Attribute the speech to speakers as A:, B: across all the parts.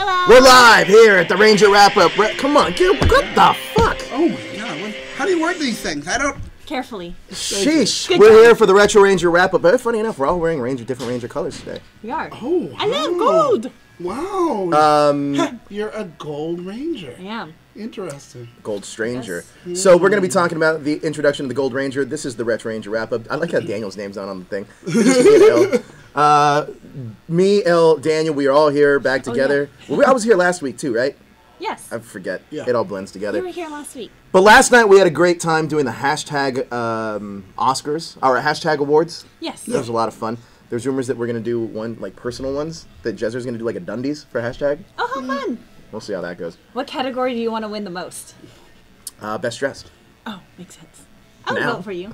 A: Hello.
B: We're live here at the Ranger Wrap-Up. Come on, what the fuck?
C: Oh my god, how do you work these things? I don't...
A: Carefully.
B: Sheesh.
A: Good
B: We're
A: job.
B: here for the Retro Ranger Wrap-Up. But funny enough, we're all wearing different Ranger colors today.
A: We are.
C: Oh,
A: I love gold.
C: Wow. You're a Gold Ranger.
A: I am.
C: Interesting.
B: Gold Stranger.
A: Yes.
B: So we're going to be talking about the introduction of the Gold Ranger. This is the Retro Ranger Wrap-Up. I like how Daniel's name's not on the thing. It's just me and Elle. Me, Elle, Daniel, we are all here back together.
A: Yeah.
B: Well, I was here last week too, right?
A: Yes.
B: I forget.
C: Yeah.
B: It all blends together.
A: You were here last week.
B: But last night we had a great time doing the hashtag Oscars, or hashtag awards.
A: Yes.
B: That was a lot of fun. There's rumors that we're going to do one, like personal ones, that Jezzer's going to do like a Dundies for hashtag.
A: Oh, how fun.
B: We'll see how that goes.
A: What category do you want to win the most?
B: Best dressed.
A: Oh, makes sense. I'll
B: Now.
A: vote for you.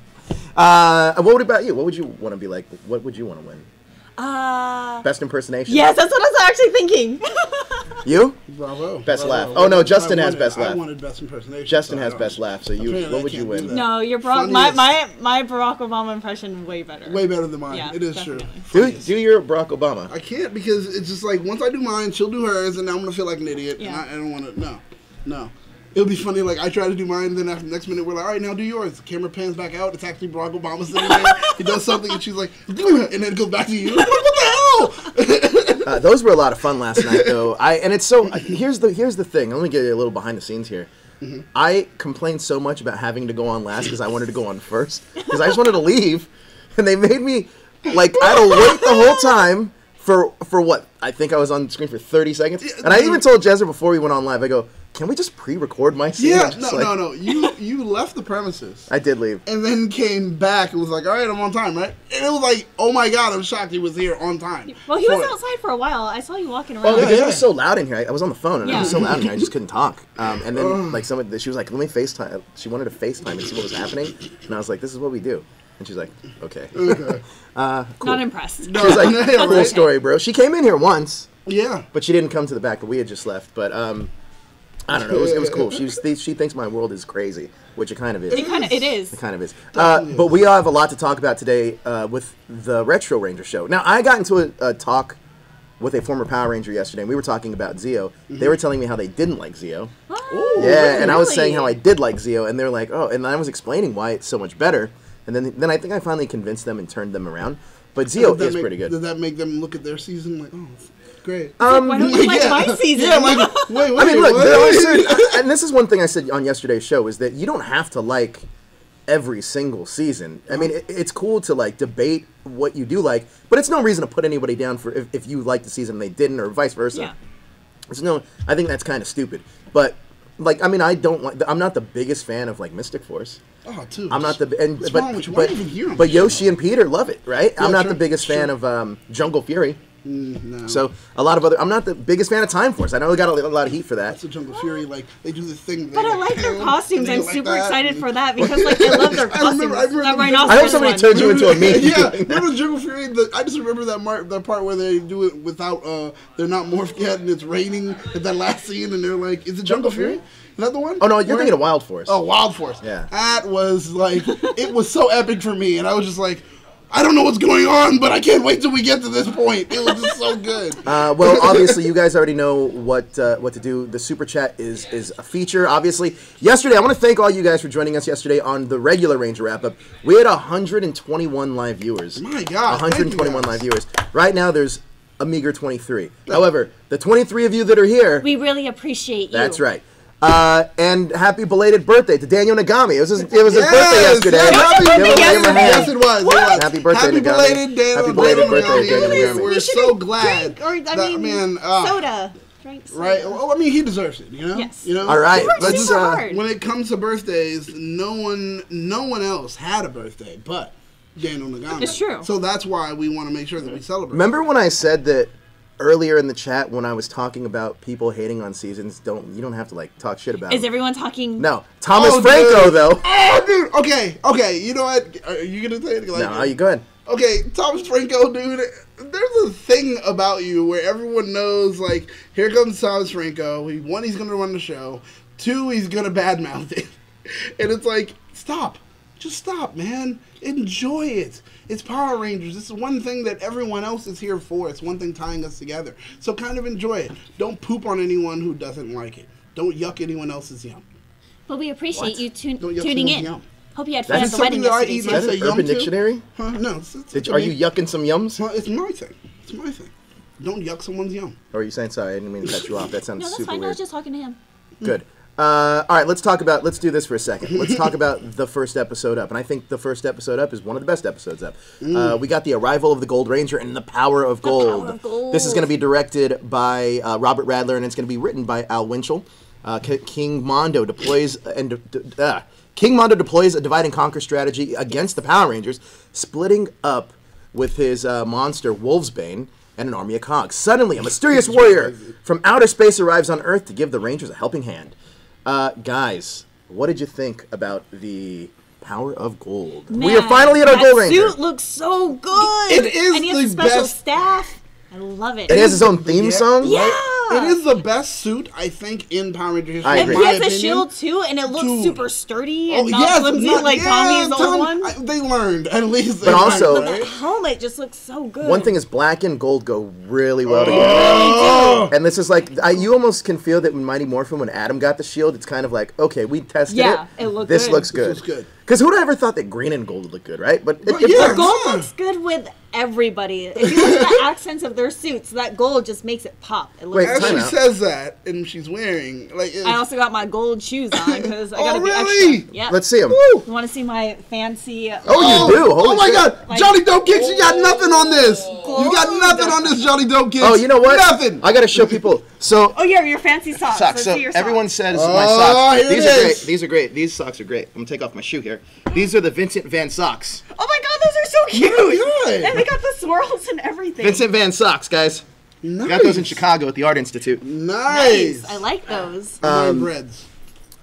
B: What about you? What would you want to be like? What would you want to win? Best impersonation?
A: Yes, that's what I was actually thinking.
B: You?
C: Bravo.
B: Best
C: Bravo.
B: laugh. Oh, no,
C: But
B: Justin
C: I
B: has
C: wanted-
B: best laugh.
C: I wanted best impersonation.
B: Justin
C: so
B: has
C: I
B: best
C: don't-
B: laugh, so you,
C: Apparently
B: what
C: I
B: would you
C: can't
B: win?
C: do that.
A: No, your
C: Funniest.
A: my Barack Obama impression way better.
C: Way better than mine.
A: Yeah,
C: it is
A: definitely.
C: true.
B: Do your Barack Obama.
C: I can't because it's just like once I do mine, she'll do hers, and now I'm gonna feel like an idiot.
A: Yeah.
C: And I don't want to. No. It'll be funny. Like I try to do mine, then after the next minute we're like, all right, now do yours. The camera pans back out. It's actually Barack Obama sitting there. He does something, and she's like, do it, and then it goes back to you. What the hell?
B: Those were a lot of fun last night, though. Here's the thing. Let me get you a little behind the scenes here.
C: Mm-hmm.
B: I complained so much about having to go on last because I wanted to go on first because I just wanted to leave, and they made me like I had to wait the whole time for what I think I was on screen for 30 seconds, and I even told Jezzer before we went on live. I go, can we just pre-record my scene?
C: Yeah,
B: Just
C: no. You left the premises.
B: I did leave.
C: And then came back and was like, all right, I'm on time, right? And it was like, oh my god, I'm shocked he was here on time.
A: Well, he was outside for a while. I saw you walking around.
B: Oh, because
C: yeah.
B: it was so loud in here. I was on the phone, and it
A: Yeah.
B: was so loud in here, I just couldn't talk. And then, like, she was like, let me FaceTime. She wanted to FaceTime and see what was happening. And I was like, this is what we do. And she's like, okay.
C: Okay.
B: Cool.
A: Not impressed.
C: No,
B: She was like,
C: yeah,
B: cool
C: right?
B: story, bro. She came in here once,
C: Yeah.
B: but she didn't come to the back, but we had just left. But, I don't know. It was cool. She thinks my world is crazy, which it kind of is.
A: It is.
B: It kind of is.
C: Definitely
B: But
C: is.
B: we have a lot to talk about today with the Retro Ranger show. Now, I got into a talk with a former Power Ranger yesterday, and we were talking about Zeo. They were telling me how they didn't like Zeo.
A: Oh,
B: Yeah, and I was
A: really?
B: saying how I did like Zeo, and they're like, oh, and I was explaining why it's so much better. And then I think I finally convinced them and turned them around. But Zeo is pretty good.
C: Did that make them look at their season like, oh, great?
A: Why don't you like
C: Yeah.
A: my season?
C: Yeah, like, wait,
B: I mean, look,
C: what?
B: there are certain, and this is one thing I said on yesterday's show, is that you don't have to like every single season. I mean, it's cool to like debate what you do like, but it's no reason to put anybody down for if you liked the season and they didn't, or vice versa.
A: Yeah.
B: There's no, I think that's kind of stupid. But like, I mean, I'm not the biggest fan of like Mystic Force.
C: Oh, too.
B: I'm not the
C: What's wrong with you? Why even hear 'em?
B: but Yoshi and Peter love it, right? I'm not
C: true,
B: the biggest fan
C: true.
B: of Jungle Fury.
C: No.
B: So a lot of other, I'm not the biggest fan of Time Force. I know we got a lot of heat for that.
C: That's the Jungle Fury. Like they do this thing.
A: But I like their costumes. I'm super excited for that because
C: I
A: like I love their costumes.
C: remember
A: That
C: the-
A: rhinoceros
B: I hope somebody
A: one.
B: turns you into a meme.
C: Yeah, remember Jungle Fury? I just remember that part where they do it without, they're not morphed yet, and it's raining at that last scene, and they're like, is it Jungle Fury? Is that the one?
B: Oh no, you're thinking of Wild Force.
C: Oh, Wild Force.
B: Yeah.
C: That was like, it was so epic for me, and I was just like, I don't know what's going on, but I can't wait till we get to this point. It was just so good.
B: Well, obviously, you guys already know what to do. The super chat is a feature. Obviously, yesterday, I want to thank all you guys for joining us yesterday on the regular Ranger wrap up. We had 121 live viewers.
C: My God,
B: 121
C: thank you
B: live viewers. Right now, there's a meager 23. However, the 23 of you that are here,
A: We really appreciate you.
B: that's right. And happy belated birthday to Daniel Nagami. It was his birthday yesterday.
C: Happy
B: Give him
C: birthday
B: a hand.
C: Yes, it was. It was.
B: Happy birthday,
C: Happy
B: Nagami.
C: belated Daniel.
B: Happy belated birthday, Daniel
C: We're,
B: Nagami.
C: we're
A: We
C: so
A: should've
C: glad.
A: Drink, or, I
C: that,
A: mean,
C: man,
A: soda. Drink soda.
C: Right. Well, I mean, he deserves it. You know.
A: Yes.
C: You know.
B: All right,
A: You worked
B: let's
A: super hard.
C: When it comes to birthdays, no one else had a birthday but Daniel Nagami.
A: It's true.
C: So that's why we want to make sure that we celebrate.
B: Remember when I said that earlier in the chat when I was talking about people hating on seasons? You don't have to like talk shit about
A: Is
B: them.
A: everyone talking?
B: No, Thomas
C: Oh,
B: Franco
C: dude.
B: though.
C: Oh, dude. Okay. You know what? Are you gonna say it? Like,
B: No, you go ahead.
C: Okay, Thomas Franco, dude. There's a thing about you where everyone knows, like, here comes Thomas Franco. He's gonna run the show. 2, he's gonna badmouth it, and it's like, stop. just stop, man. Enjoy it. It's Power Rangers. This is one thing that everyone else is here for. It's one thing tying us together. So kind of enjoy it. Don't poop on anyone who doesn't like it. Don't yuck anyone else's yum.
A: Well, we appreciate you tuning
C: someone's
A: in.
C: yum.
A: Hope you had fun
C: That's
A: at the wedding
C: something that I
A: yesterday,
C: eat
A: too.
C: and I say
B: Is that
C: yum
B: Urban
C: too?
B: Dictionary?
C: No.
B: Are you yucking some yums?
C: Well, it's my thing. It's my thing. Don't yuck someone's yum.
B: Or are you saying sorry? I didn't mean to cut you off. That sounds
A: No, that's
B: super
A: fine. I
B: weird.
A: was just talking to him.
B: Good. All right, let's do this for a second. Let's talk about the first episode up. And I think the first episode up is one of the best episodes up. We got the arrival of the Gold Ranger and the Power of Gold.
A: Power of Gold.
B: This is going to be directed by Robert Radler, and it's going to be written by Al Winchell. King Mondo deploys a divide and conquer strategy against the Power Rangers, splitting up with his monster Wolfsbane and an army of Cogs. Suddenly, a mysterious warrior from outer space arrives on Earth to give the Rangers a helping hand. Guys, what did you think about the Power of Gold? We are finally at our Gold Ranger.
A: That suit looks so good.
C: It is
A: and he has
C: the
A: a special
C: best.
A: staff. I love it.
B: And he has his own theme song.
A: Yeah.
C: It is the best suit, I think, in Power Ranger history.
B: I
A: And
B: agree.
A: he
C: in my
A: has a
C: opinion.
A: shield too, and it looks
C: Dude.
A: super sturdy
C: Oh,
A: and not
C: yes,
A: flimsy
C: not-
A: like
C: yeah,
A: Tommy's old one.
C: They learned, at least.
B: But also-
A: But that helmet just looks so good.
B: One thing is black and gold go really well together.
C: Oh.
B: And this is like, you almost can feel that when Mighty Morphin, when Adam got the shield, it's kind of like, okay, we tested
A: Yeah,
B: it.
A: it looked
B: This
A: good.
B: looks good.
C: This looks good.
B: Because who'd have ever thought that green and gold would look good, right? But
C: But yeah.
A: The gold looks good with everybody. If you look at the accents of their suits, that gold just makes it pop. It looks
B: Wait,
C: As
B: time
C: she
B: out.
C: says that, and she's wearing, like,
A: I also got my gold shoes on because I gotta
C: Oh,
A: be
C: really?
A: extra. Yep.
B: Let's see him.
A: You want to see my fancy?
B: Oh, you do? Holy
C: oh my
B: shit.
C: God,
A: Like-
C: Johnny Dope Kicks, you got nothing on this. You got nothing on this, Johnny Dope Kicks.
B: Oh, you know what?
C: Nothing.
B: I got to show people. So,
A: Oh yeah, your fancy socks.
B: socks.
A: Let's
B: So
A: see your socks.
B: everyone says
C: Oh,
B: my socks.
C: here
B: These
C: it
B: are
C: is.
B: great. These are great. These socks are great. I'm going to take off my shoe here. These are the Vincent Van socks.
A: Oh my God, those are so cute.
C: Oh, yeah.
A: And they got the swirls and everything.
B: Vincent Van socks, guys.
C: Nice.
B: Got those in Chicago at the Art Institute.
C: Nice.
A: I like those.
C: Breads.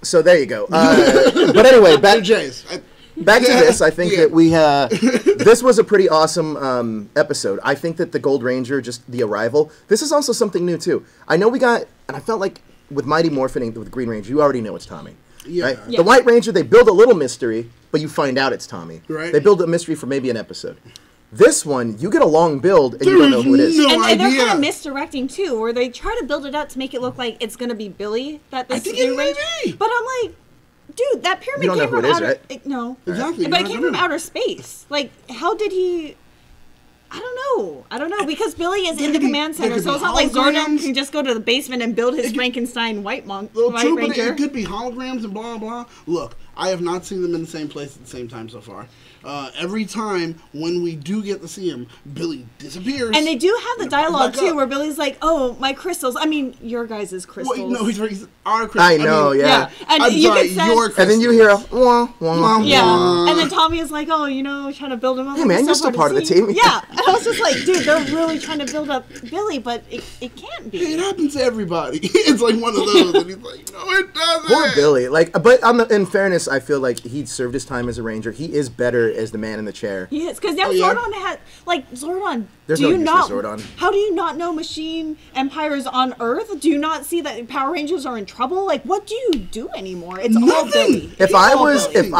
B: So there you go. But anyway, back
C: J's.
B: Back to this, I think
C: Yeah.
B: that we this was a pretty awesome episode. I think that the Gold Ranger, just the arrival, this is also something new too. I know we got, and I felt like with Mighty Morphin with Green Ranger, you already know it's Tommy.
C: Yeah.
B: Right?
A: Yeah.
B: The White Ranger, they build a little mystery, but you find out it's Tommy.
C: Right.
B: They build a mystery for maybe an episode. This one, you get a long build and you don't know who it is.
C: No
A: and they're
C: idea.
A: kind of misdirecting too, where they try to build it up to make it look like it's gonna be Billy that this
C: I think
A: new
C: it may
A: Ranger.
C: be.
A: But I'm like, dude, that pyramid
B: You don't know
A: came
B: who
A: from
B: it is,
A: outer.
B: right?
A: No,
C: Exactly.
A: but it
C: You're
A: came
C: not
A: from
C: gonna-
A: outer space. Like, how did he? I don't know because Billy is in
C: There
A: the
C: could be-
A: command
C: there
A: center,
C: could
A: so
C: be
A: it's not like Zordon
C: holograms.
A: can just go to the basement and build his Frankenstein White Monk,
C: Well,
A: White
C: true, but
A: Ranger.
C: it could be holograms and blah blah. Look, I have not seen them in the same place at the same time so far. Every time when we do get to see him, Billy disappears.
A: And they do have the dialogue
C: back
A: too,
C: up.
A: where Billy's like, "Oh, my crystals. I mean, your guys' crystals."
C: Wait, no, he's our Chris.
B: I know, yeah.
A: Yeah, and
C: I'm
A: you
C: sorry,
A: can sense.
C: your
B: And then you hear a wah, wah.
A: Yeah, and then Tommy is like, "Oh, trying to build him up."
B: Hey,
A: like,
B: man,
A: it's
B: you're
A: so
B: still
A: hard
B: part of
A: to
B: the
A: see."
B: team.
A: Yeah, and I was just like, "Dude, they're really trying to build up Billy, but it can't be."
C: It happens to everybody. It's like one of those, and he's like, "No, it doesn't."
B: Poor Billy. Like, but in fairness, I feel like he served his time as a Ranger. He is better as the man in the chair.
A: He is, because now
C: Oh, yeah?
A: Zordon had Zordon.
B: There's
A: do
B: no
A: you
B: use
A: not?
B: for Zordon.
A: How do you not know Machine Empire is on Earth? Do you not see that Power Rangers are in trouble? Like, what do you do anymore? It's all
C: Nothing.
A: Billy.
B: If I was
C: Billy.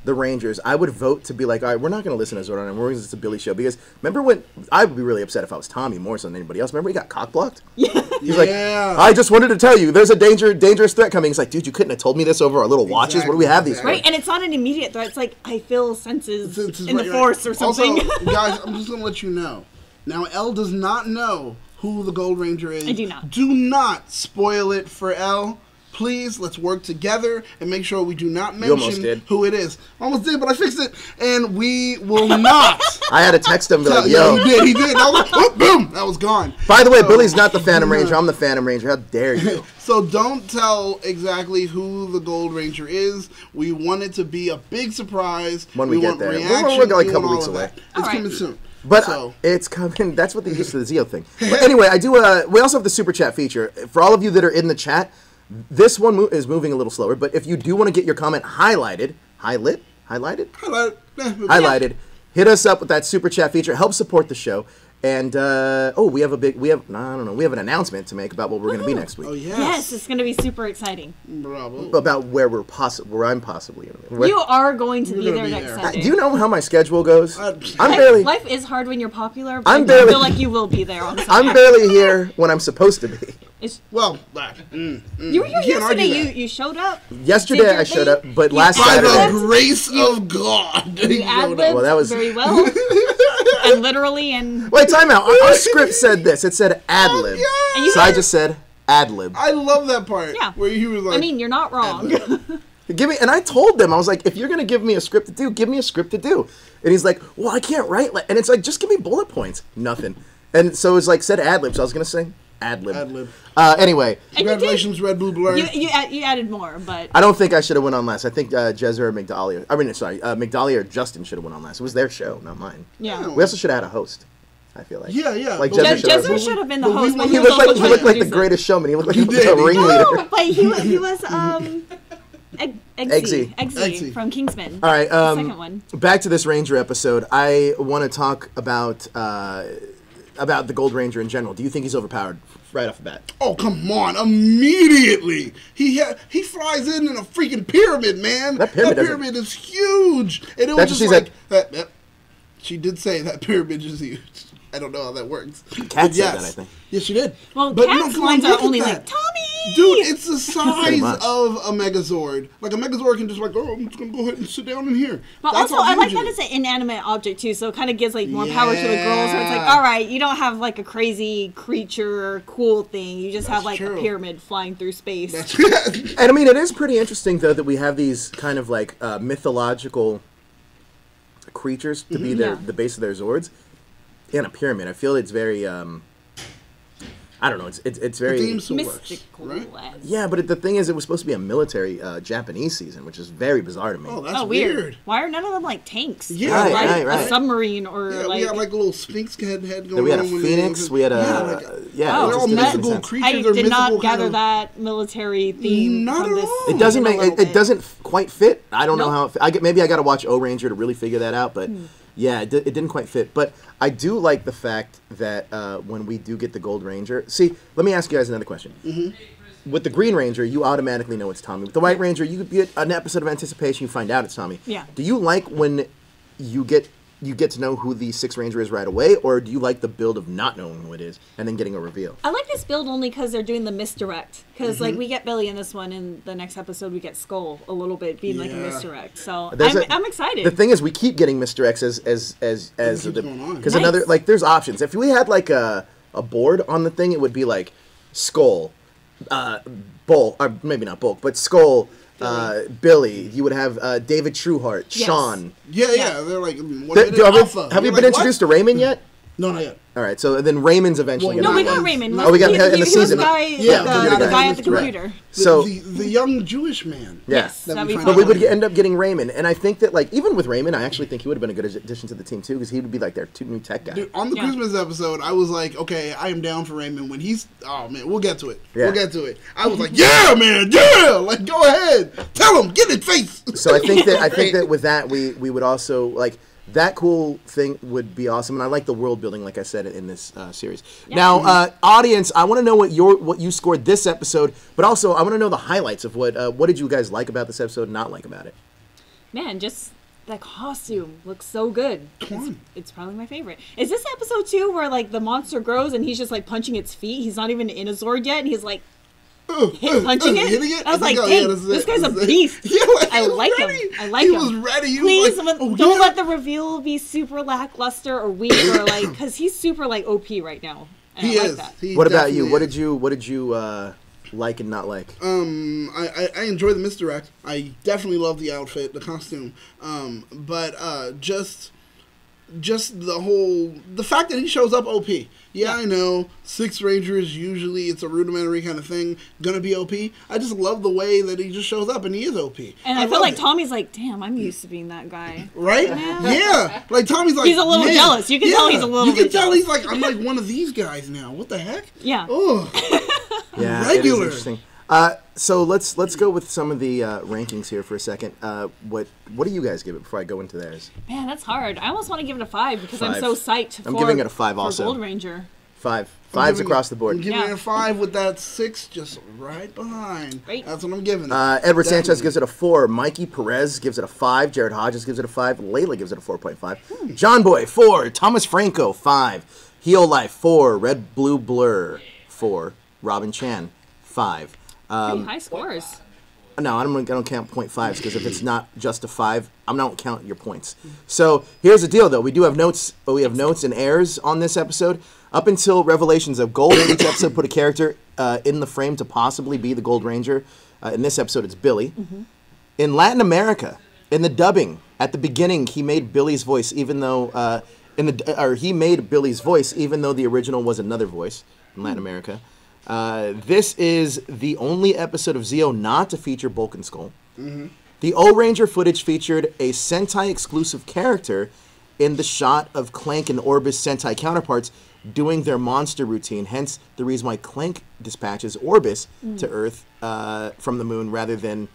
B: the Rangers, I would vote to be like, all right, we're not going to listen to Zordon anymore because it's a Billy show. Because remember when I would be really upset if I was Tommy more so than anybody else. Remember he got cock blocked?
A: Yeah.
B: He's like,
C: Yeah.
B: I just wanted to tell you, there's a dangerous threat coming. He's like, dude, you couldn't have told me this over our little watches. What do we have these for?
A: Right, and it's not an immediate threat. It's like I feel senses
C: It's
A: in the
C: right.
A: force or something.
C: Also, guys, I'm just gonna let you know. Now, Elle does not know who the Gold Ranger is.
A: I do not.
C: Do not spoil it for Elle. Please, let's work together and make sure we do not
B: almost
C: mention
B: did.
C: who it is. Almost did, but I fixed it, and we will not.
B: I had to text him, be like,
C: Yeah,
B: yo.
C: he did. I was like, oh, boom, that was gone.
B: By the way,
C: So,
B: Billy's not the Phantom Ranger. I'm the Phantom Ranger. How dare you?
C: So don't tell exactly who the Gold Ranger is. We want it to be a big surprise.
B: When we get
C: want
B: there.
C: reaction.
B: We're like a
C: We
B: couple
C: want
B: weeks
C: all of
B: away.
C: that. It's
A: All right.
C: coming soon.
B: But
C: So,
B: it's coming. That's what they used to the Zeo thing. But anyway, I do. We also have the super chat feature for all of you that are in the chat. This one is moving a little slower, but if you do want to get your comment highlighted, highlighted, hit us up with that super chat feature. Help support the show. And we have an announcement to make about what we're going to be next week.
C: Oh yes.
A: Yes, it's going to be super exciting.
C: Bravo.
B: About where I'm possibly going to be.
A: You are going to
C: We're
A: be
C: gonna
A: there
C: be
A: next
C: there.
A: Sunday.
B: Do you know how my schedule goes?
C: I'm
A: Life is hard when you're popular, but
B: I'm
A: I
B: barely-
A: feel like you will be there on Sunday.
B: I'm barely here when I'm supposed to be.
C: well.
A: You were here
C: can't argue
A: yesterday.
C: that.
A: You showed up.
B: Yesterday
A: Did your
B: I showed
A: thing.
B: up, but
A: You
B: last
C: By
B: Saturday.
C: the grace of God.
A: You ad-libbed
B: Well, that was-
A: very well. And literally, and
B: Wait, time out. Our script said this. It said ad lib.
C: Yeah.
A: And you
B: So I
A: guys-
B: just said ad lib.
C: I love that part.
A: Yeah.
C: Where he was like,
A: I mean, you're not wrong.
B: Give me, and I told them, I was like, if you're gonna give me a script to do, give me a script to do. And he's like, well, I can't write. And it's like, just give me bullet points. Nothing. And so it was like said ad lib. So I was gonna say ad lib.
C: Ad lib.
B: Anyway,
C: Congratulations, Red Blue Blur.
A: You added more, but
B: I don't think I should have went on last. I think Jezza or Migdalia. Migdalia or Justin should have went on last. It was their show, not mine.
A: yeah.
B: We also should have had a host. I feel like.
C: Yeah.
B: Like
C: But
B: Jezza
A: Jezza should have been the
C: But we
A: host, but
C: want-
B: He
A: he was
B: looked like
A: also
B: he looked like the
A: producer.
B: greatest showman. He looked like
C: He
B: a
C: did.
B: ringleader.
A: No, but he was
B: Eggsy.
C: Eggsy.
A: from Kingsman.
B: All right.
A: The second one.
B: Back to this Ranger episode. I want to talk about the Gold Ranger in general. Do you think he's overpowered right off the bat?
C: Oh, come on. Immediately. He flies in a freaking pyramid, man.
B: That pyramid
C: is huge. And it
B: That's
C: was
B: what
C: just
B: she
C: like, she did say that pyramid is huge. I don't know how that works.
B: Kat
C: But
B: said that, I think.
C: Yes, she did.
A: Well,
C: But
A: Cat's
C: come on,
A: lines
C: look
A: are
C: at
A: only
C: that.
A: like, Tommy!
C: Dude, it's the
B: Pretty
C: size
B: much.
C: of a Megazord. Like, a Megazord can just like, oh, I'm just going to go ahead and sit down in here.
A: But
C: That's
A: also,
C: how
A: I like
C: huge
A: that
C: it
A: it's
C: is.
A: an inanimate object, too, so it kind of gives, like, more power to the girls, where it's like,
C: Yeah.
A: all right, you don't have, like, a crazy creature or cool thing. You just have, like,
C: true.
A: a pyramid flying through space.
B: And I mean, it is pretty interesting though that we have these kind of like mythological creatures to be
A: Yeah.
B: the base of their Zords in a pyramid. I feel it's very I don't know. It's very
C: theme still works,
A: mystical.
C: right?
B: yeah. But the thing is, it was supposed to be a military Japanese season, which is very bizarre to me.
C: Oh, that's
A: Oh, weird. Why are none of them, like, tanks?
C: Yeah,
A: Or,
C: right,
A: like,
B: right.
A: a submarine or,
C: Yeah,
A: like...
C: we had like a little Sphinx head going
B: Then we had a
C: on.
B: Phoenix. We had a
C: Oh,
B: yeah.
A: Oh,
B: it
C: they're
B: just
C: all
B: didn't make
C: mythical
B: sense.
C: creatures.
A: I
C: or
A: did
C: mythical
A: not
C: kind
A: gather
C: of-
A: that military theme
C: Not
A: from
C: at
A: this.
C: all.
B: It doesn't
A: even a
B: make
A: little
B: it
A: bit.
B: doesn't quite fit. I don't know
A: Nope.
B: how. Maybe I got to watch O Ranger to really figure that out. But yeah, it didn't quite fit. But I do like the fact that when we do get the Gold Ranger. See, let me ask you guys another question. With the Green Ranger, you automatically know it's Tommy. With the White Ranger, you get an episode of anticipation. You find out it's Tommy.
A: Yeah.
B: Do you like when you get to know who the Sixth Ranger is right away, or do you like the build of not knowing who it is and then getting a reveal?
A: I like this build only because they're doing the misdirect. Because like we get Billy in this one, and the next episode we get Skull a little bit being like a
C: Yeah.
A: misdirect. So
B: There's
A: I'm excited.
B: The thing is, we keep getting Mr. X as
C: keeps going on.
B: because
A: Nice.
B: another like there's options. If we had like a board on the thing, it would be like Skull, Bulk, or maybe not Bulk, but Skull, Billy. You would have David Trueheart,
A: Yes.
B: Sean.
C: Yeah, they're like one
B: Have
C: minute
B: you
C: alpha.
B: been
C: You're like,
B: introduced to Raymond yet?
C: what? No, not yet.
B: All right, so then Raymond's eventually
C: Well,
A: no,
B: gonna
A: we
B: be
A: got
B: one.
A: Raymond.
B: Oh, we got him in the
A: he was
B: season.
A: the guy,
C: Yeah,
A: the
C: the
A: guy at the
C: guy.
A: computer.
B: So
C: the young Jewish man.
B: yeah.
A: Yes,
C: That
A: that'd
C: we
A: be
C: find
A: fun.
B: But we
C: out
B: would
C: later.
B: end up getting Raymond, and I think that like even with Raymond, I actually think he would have been a good addition to the team too, because he would be like their new tech guy.
C: Dude, on the
A: Yeah.
C: Christmas episode, I was like, okay, I am down for Raymond when he's. Oh man, we'll get to it.
B: Yeah.
C: We'll get to it. I was like, yeah, man, yeah, like go ahead, tell him, get in face.
B: So I think that with that we would also like that cool thing would be awesome, and I like the world building, like I said in this series.
A: Yeah.
B: Now, audience, I want to know what you scored this episode, but also I want to know the highlights of what did you guys like about this episode, not like about it.
A: Man, just that costume looks so good.
C: Come on.
A: It's probably my favorite. Is this episode 2 where like the monster grows and he's just like punching its feet? He's not even in a Zord yet, and he's like punching it?
C: Hitting it?
A: I was like,
C: think,
A: dang,
C: this is
A: this
C: it,
A: guy's a
C: this is it.
A: beast.
C: Yeah, like,
A: I
C: he was
A: like him.
C: ready.
A: I like
C: he
A: him.
C: was ready. He
A: Please,
C: was like, oh,
A: don't
C: yeah.
A: let the reveal be super lackluster or weak or like, because he's super like OP right now. And
C: He
A: I like
C: is.
A: that.
C: He
B: What about you?
C: definitely
B: What
C: is.
B: did you like and not like?
C: I enjoy the misdirect. I definitely love the outfit, the costume. But just the fact that he shows up OP. Yeah, I know. Six Rangers, usually it's a rudimentary kind of thing, gonna be OP. I just love the way that he just shows up and he is OP.
A: And I feel
C: love
A: like
C: it.
A: Tommy's like, damn, I'm used to being that guy.
C: Right? Yeah. Like Tommy's like
A: He's a little
C: man,
A: jealous. You can tell he's a little
C: You can
A: bit
C: tell
A: jealous.
C: he's like, I'm like one of these guys now. What the heck?
A: Yeah.
C: Oh.
B: Yeah,
C: Regular.
B: It is interesting. So let's go with some of the rankings here for a second. What do you guys give it before I go into theirs?
A: Man, that's hard. I almost want to give it a 5 because I'm
B: 5.
A: so psyched.
B: I'm giving it a 5
A: for
B: also.
A: Gold Ranger.
B: 5. 5's across the
C: I'm
B: board.
C: giving
A: Yeah.
C: it a 5 with that 6 just right behind.
A: Great.
C: That's what I'm giving it.
B: Edward Sanchez
C: Definitely.
B: gives it a 4. Mikey Perez gives it a 5. Jared Hodges gives it a 5. Layla gives it a 4.5. John Boy, 4. Thomas Franco, 5. Heel Life, 4. Red Blue Blur, 4. Robin Chan, 5.
A: Pretty high scores.
B: No, I don't count 0.5s because if it's not just a 5, I'm not counting your points. So here's the deal, though. We do have notes. We have notes and errors on this episode. Up until Revelations of Gold, each episode put a character in the frame to possibly be the Gold Ranger. In this episode, it's Billy. In Latin America, in the dubbing, at the beginning, he made Billy's voice, even though he made Billy's voice, even though the original was another voice in Latin America. This is the only episode of Zeo not to feature Bulk and Skull. The O-Ranger footage featured a Sentai exclusive character in the shot of Clank and Orbus Sentai counterparts doing their monster routine, hence the reason why Clank dispatches Orbus to Earth from the moon rather than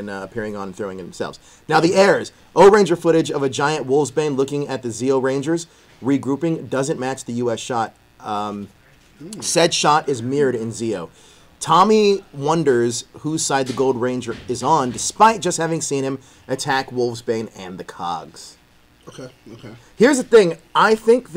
B: appearing on throwing it themselves. Now the errors. O-Ranger footage of a giant Wolfsbane looking at the Zeo Rangers regrouping doesn't match the US shot. Said shot is mirrored in Zeo. Tommy wonders whose side the Gold Ranger is on, despite just having seen him attack Wolfsbane and the Cogs.
C: Okay.
B: Here's the thing. I think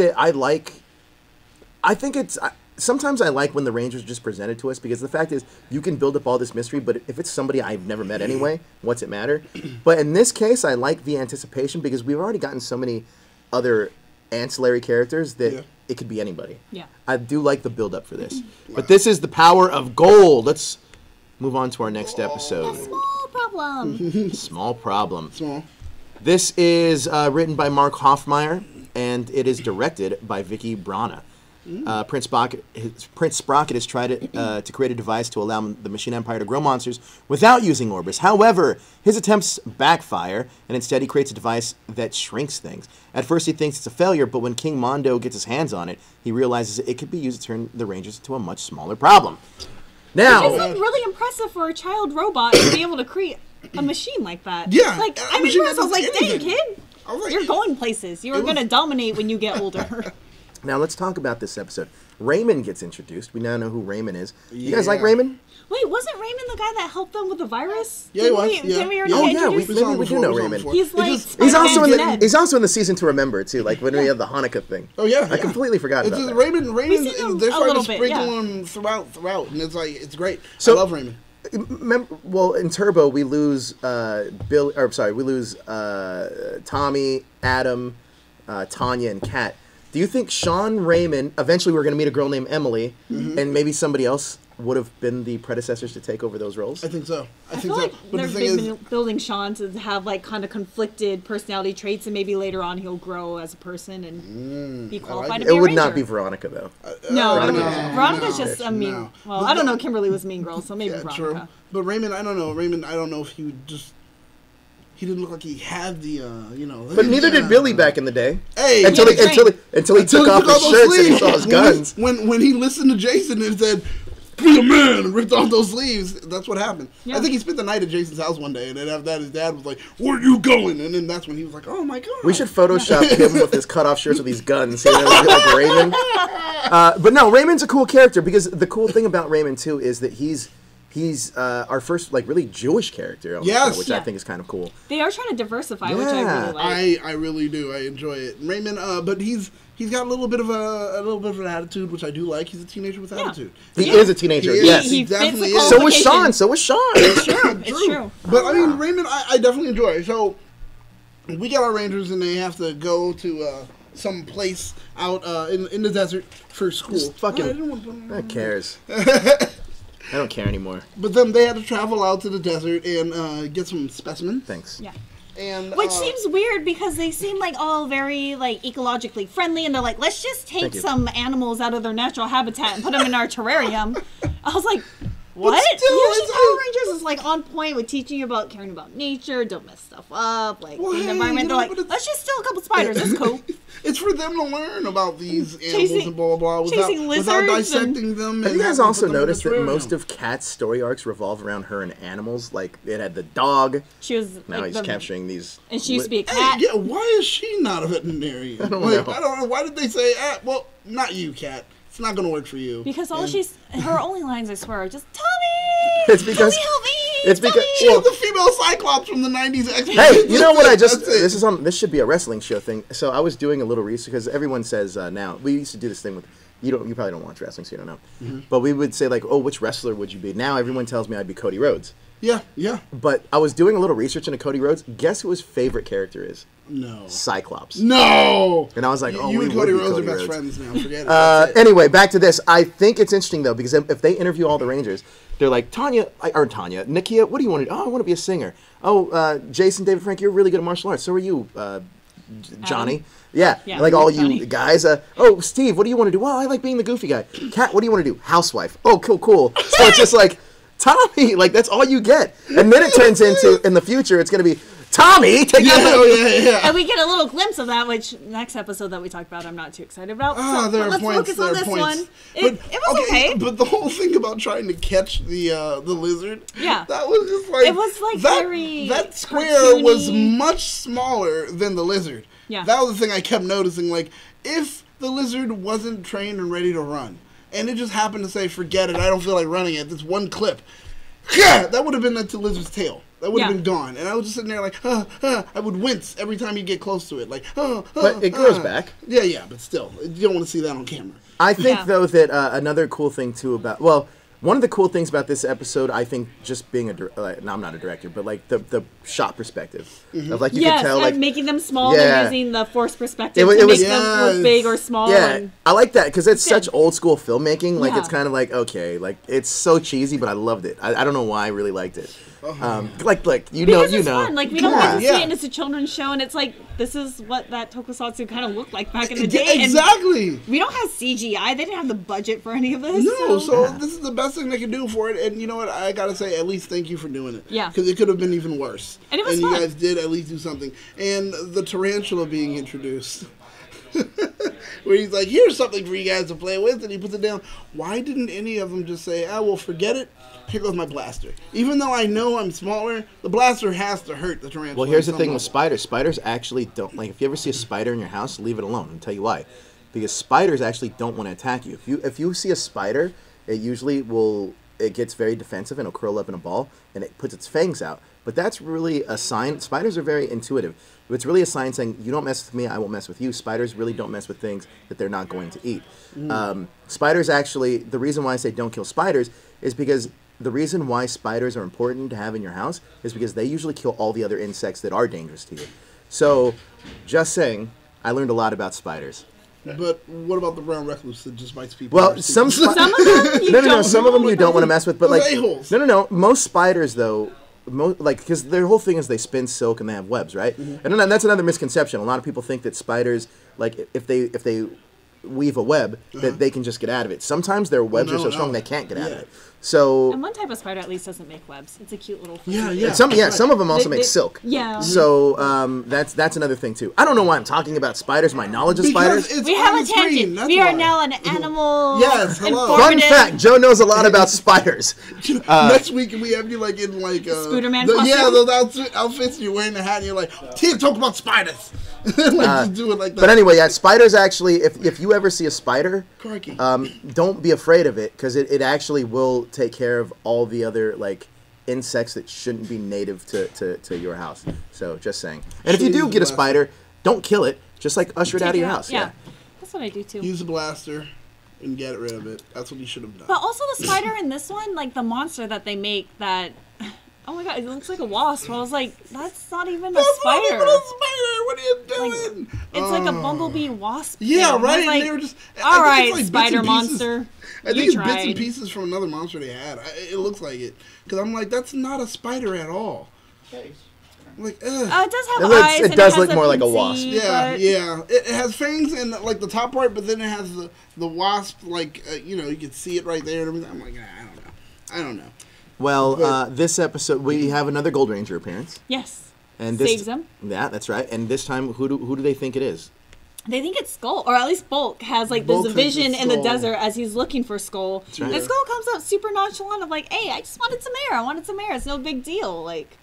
B: sometimes I like when the Rangers are just presented to us, because the fact is you can build up all this mystery, but if it's somebody I've never met anyway, what's it matter? But in this case, I like the anticipation because we've already gotten so many other ancillary characters that it could be anybody.
A: Yeah.
B: I do like the build up for this. But this is the power of gold. Let's move on to our next episode.
A: Small problem.
B: Small problem.
C: Small.
B: This is written by Mark Hoffmeyer, and it is directed by Vicky Brana. Prince Sprocket has tried to create a device to allow the Machine Empire to grow monsters without using Orbus. However, his attempts backfire, and instead he creates a device that shrinks things. At first he thinks it's a failure, but when King Mondo gets his hands on it, he realizes it could be used to turn the Rangers into a much smaller problem. Now,
A: It's like really impressive for a child robot to be able to create a machine like that.
C: Yeah,
A: Like,
C: a
A: I'm
C: machine
A: impressed. I was
C: that
A: like,
C: does
A: dang,
C: anything.
A: kid.
C: I was like,
A: You're going places. You are going to dominate when you get older.
B: Now let's talk about this episode. Raymond gets introduced. We now know who Raymond is. You guys like Raymond?
A: Wait, wasn't Raymond the guy that helped them with the virus?
C: Yeah, he was,
A: Didn't
C: yeah.
A: we already
B: Oh,
A: get
B: yeah,
A: introduced?
B: maybe we do know Raymond.
A: He's like
B: He's also in the
A: Ned.
B: he's also in the season to remember too. Like when we have the Hanukkah thing.
C: Oh yeah,
B: I completely forgot
C: it's
B: about
C: just
B: that.
C: Raymond.
A: seen him
C: They're
A: a
C: trying
A: little
C: to
A: bit,
C: sprinkle
A: yeah.
C: him throughout, and it's like it's great.
B: So-
C: I love Raymond.
B: Well, in Turbo we lose Tommy, Adam, Tanya, and Kat. Do you think Sean Raymond, eventually we're going to meet a girl named Emily, and maybe somebody else would have been the predecessors to take over those roles?
C: I think so.
A: I feel like they've been building Sean to have like kind of conflicted personality traits, and maybe later on he'll grow as a person and be qualified
C: it.
A: to be
B: It
A: a
B: would
A: Ranger.
B: not be Veronica, though.
A: No,
C: no,
A: Veronica's
C: no,
A: just a mean.
C: no.
A: Well, I don't know. Kimberly was Mean Girl, so maybe
C: Yeah,
A: Veronica.
C: true. But Raymond, I don't know. Raymond, I don't know if he would just. He didn't look like he had the,
B: But neither did Billy back in the day.
C: Hey,
B: until he took off his
C: those
B: shirts and he
C: sleeves.
B: saw his guns.
C: When he listened to Jason and said, "Be a man," and ripped off those sleeves, that's what happened.
A: Yeah.
C: I think he spent the night at Jason's house one day, and then after that, his dad was like, "Where are you going?" And then that's when he was like, "Oh my god."
B: We should Photoshop him with his cut-off shirts with these guns. You know, like Raymond. But no, Raymond's a cool character because the cool thing about Raymond too is that he's our first like really Jewish character on the
C: Yes.
B: show, which I think is kind of cool.
A: They are trying to diversify, which I
B: Yeah.
A: really like.
C: I really do. I enjoy it. Raymond, but he's got a little bit of an attitude, which I do like. He's a teenager with attitude.
B: He is a teenager.
C: He is.
B: Yes.
A: He fits
C: definitely
A: the
C: is.
B: So was Sean.
A: qualifications.
B: So was Sean.
A: It's true. It's true.
C: But I mean, Raymond, I definitely enjoy it. So we got our Rangers, and they have to go to some place out in the desert for school.
B: Just fucking-
C: I didn't want to put
B: Who cares? I don't care anymore.
C: But then they had to travel out to the desert and get some specimens.
B: Thanks.
A: Yeah.
C: And
A: Which seems weird because they seem like all very like ecologically friendly, and they're like, let's just take
B: Thank you.
A: some animals out of their natural habitat and put them in our terrarium. I was like, What?
C: But still,
A: Usually
C: it's
A: Power Rangers is like on point with teaching you about caring about nature, don't mess stuff up, like
C: Well,
A: the
C: hey,
A: environment.
C: you
A: They're
C: know,
A: like,
C: but it's-
A: let's just steal a couple spiders. That's cool.
C: It's for them to learn about these animals
A: Chasing-
C: and blah blah blah without
A: chasing
C: without
A: lizards
C: dissecting them.
B: Have
C: And
B: you guys
C: having to
B: also
C: put them in
B: noticed
C: a
B: that
C: terrarium.
B: most of Kat's story arcs revolve around her and animals? Like, it had the dog.
A: She was
B: Now
A: like
B: he's capturing these.
A: and she used to be a
C: Hey,
A: cat.
C: yeah, why is she not a veterinarian? I
B: don't know.
C: I don't know. Why did they say, well, not you, Cat. It's not going to work for you.
A: Because all
C: And-
A: her only lines, I swear, are just Tommy.
B: It's because-
A: Tommy, help me.
B: it's because-
A: Tommy!
C: She's the female Cyclops from the 90s X-Men.
B: Hey, you know what I just...
C: That's it.
B: This should be a wrestling show thing. So I was doing a little research, because everyone says now... We used to do this thing with... You probably don't watch wrestling, so you don't know.
C: Mm-hmm.
B: But we would say, like, oh, which wrestler would you be? Now everyone tells me I'd be Cody Rhodes.
C: Yeah, yeah.
B: But I was doing a little research into Cody Rhodes. Guess who his favorite character is?
C: No.
B: Cyclops.
C: No!
B: And I was like, oh,
C: you
B: we
C: and
B: would
C: Cody
B: be
C: Rhodes
B: Cody
C: are best
B: Rhodes.
C: friends now. Forget it. That's it.
B: Anyway, back to this. I think it's interesting, though, because if they interview all the Rangers, they're like, Nakia, what do you want to do? Oh, I want to be a singer. Oh, Jason, David, Frank, you're really good at martial arts. So are you, Johnny. Yeah,
A: Yeah,
B: like all
A: Johnny.
B: you guys. Oh, Steve, what do you want to do? Well, I like being the goofy guy. Kat, what do you want to do? Housewife. Oh, cool. So it's just like, Tommy, like that's all you get. And then it turns into, in the future, it's going to be, Tommy, take
C: Yeah,
B: out
C: oh, yeah.
A: And we get a little glimpse of that, which next episode that we talked about, I'm not too excited about.
C: Ah, there
A: but
C: are
A: let's
C: points.
A: focus
C: There
A: on
C: are
A: this
C: points.
A: one. It was okay.
C: But the whole thing about trying to catch the lizard,
A: Yeah.
C: that was just like
A: It was, like,
C: that,
A: very
C: that square was
A: cartoony.
C: much smaller than the lizard.
A: Yeah.
C: That was the thing I kept noticing. Like, if the lizard wasn't trained and ready to run, and it just happened to say, "Forget it, I don't feel like running it." This one clip, that would have been the lizard's tail. That would have
A: Yeah.
C: been gone. And I was just sitting there like, I would wince every time you get close to it. Like,
B: But it grows back.
C: Yeah, but still, you don't want to see that on camera.
B: I think,
A: Yeah.
B: though, that another cool thing, too, one of the cool things about this episode, I think, just being I'm not a director, but, like, the shot perspective. Of, like, you
A: Yes,
B: can tell,
A: and
B: like...
A: making them small,
B: Yeah.
A: they're using the force perspective
B: It
A: to
B: was-
A: make them
C: Yes.
A: look big or small.
B: Yeah,
A: And
B: I like that, because it's
A: Good.
B: such old-school filmmaking. Like,
A: Yeah.
B: it's kind of like, okay, like, it's so cheesy, but I loved it. I don't know why I really liked it. Like, you know,
A: because it's fun. Like, we don't
C: Come
A: get
C: on,
A: to see
C: yeah.
A: it, and it's a children's show, and it's like, this is what that tokusatsu kind of looked like back in the
C: Yeah,
A: day. And
C: exactly.
A: we don't have CGI. They didn't have the budget for any of this.
C: No, so this is the best thing they can do for it. And you know what? I gotta say, at least thank you for doing it.
A: Yeah.
C: Because it could have been even worse.
A: And it was
C: you
A: fun.
C: guys did at least do something. And the tarantula being introduced. Where he's like, here's something for you guys to play with, and he puts it down. Why didn't any of them just say, well, forget it, here goes my blaster? Even though I know I'm smaller, the blaster has to hurt the tarantula.
B: Well, here's the
C: on
B: thing
C: some
B: with
C: level.
B: spiders. Spiders actually don't, like, if you ever see a spider in your house, leave it alone. I'll tell you why. Because spiders actually don't want to attack you. If you see a spider, it usually it gets very defensive and it'll curl up in a ball, and it puts its fangs out. But that's really a sign. Spiders are very intuitive. It's really a sign saying, you don't mess with me, I won't mess with you. Spiders really don't mess with things that they're not going to eat. Spiders actually, the reason why I say don't kill spiders is because the reason why spiders are important to have in your house is because they usually kill all the other insects that are dangerous to you. So, just saying, I learned a lot about spiders.
C: But what about the brown recluse that just bites people?
B: Well, some
A: Some of them you
B: no,
A: don't
B: some of them you don't want to mess with, but
C: Those
B: like
C: a-holes.
B: no. Most spiders though, because their whole thing is they spin silk and they have webs, right?
C: Mm-hmm.
B: And then that's another misconception. A lot of people think that spiders, like if they weave a web, that they can just get out of it. Sometimes their webs are so strong they can't get out of
C: Yeah.
B: it. So
A: And one type of spider at least doesn't make webs. It's a cute little thing.
C: Yeah.
B: and some of them also
A: They-
B: make silk.
A: Yeah.
B: So that's another thing too. I don't know why I'm talking about spiders. My knowledge of spiders.
C: it's
A: We
C: on
A: have
C: the
A: a
C: screen,
A: tangent.
C: that's
A: We are
C: why.
A: now an animal.
C: Yes, hello.
B: Fun
A: informative-
B: fact: Joe knows a lot about spiders.
C: Next week we have you like in like
A: Spooderman
C: yeah,
A: costume?
C: those outfits. And you're wearing the hat and you're like, here, talk about spiders. Just do it like that.
B: But anyway, yeah, spiders actually. If you ever see a spider,
C: Crikey.
B: don't be afraid of it because it actually will take care of all the other like insects that shouldn't be native to your house. So just saying. And if you do
C: Jeez,
B: get a
C: bless
B: spider, don't kill it. Just like usher it out of
A: Take
B: your
A: it out.
B: house.
A: Yeah. That's what I do too.
C: Use a blaster and get rid of it. That's what you should have done.
A: But also the spider in this one, like the monster that they make that, oh my god, it looks like a wasp. I was like, that's not even a
C: That's not
A: spider.
C: even a spider. What are you
A: Like,
C: doing?
A: it's like a bumblebee wasp.
C: Yeah,
A: thing. I was
C: right.
A: like,
C: and they were just.
A: all
C: I think
A: right,
C: it's like bits
A: spider
C: and pieces.
A: monster.
C: I think
A: You
C: it's bits and
A: tried.
C: pieces from another monster they had. It looks like it because I'm like, that's not a spider at all. I'm like, ugh.
A: It does have
B: It looks-
A: eyes.
B: it
A: and
B: does
A: has
B: look more like a wasp.
A: pincy,
C: Yeah,
A: but-
C: yeah. It has fangs in like the top part, but then it has the wasp. Like you can see it right there and everything. I'm like, I don't know. I don't know.
B: Well, this episode we have another Gold Ranger appearance.
A: Yes.
B: And this,
A: saves him.
B: Yeah, that's right. And this time, who do they think it is?
A: They think it's Skull, or at least Bulk has like
C: Bulk
A: this
C: thinks
A: vision
C: it's
A: in the
C: Skull.
A: desert as he's looking for Skull.
B: right.
A: And Skull comes up super nonchalant of like, "Hey, I just wanted some air. I wanted some air. It's no big deal." Like,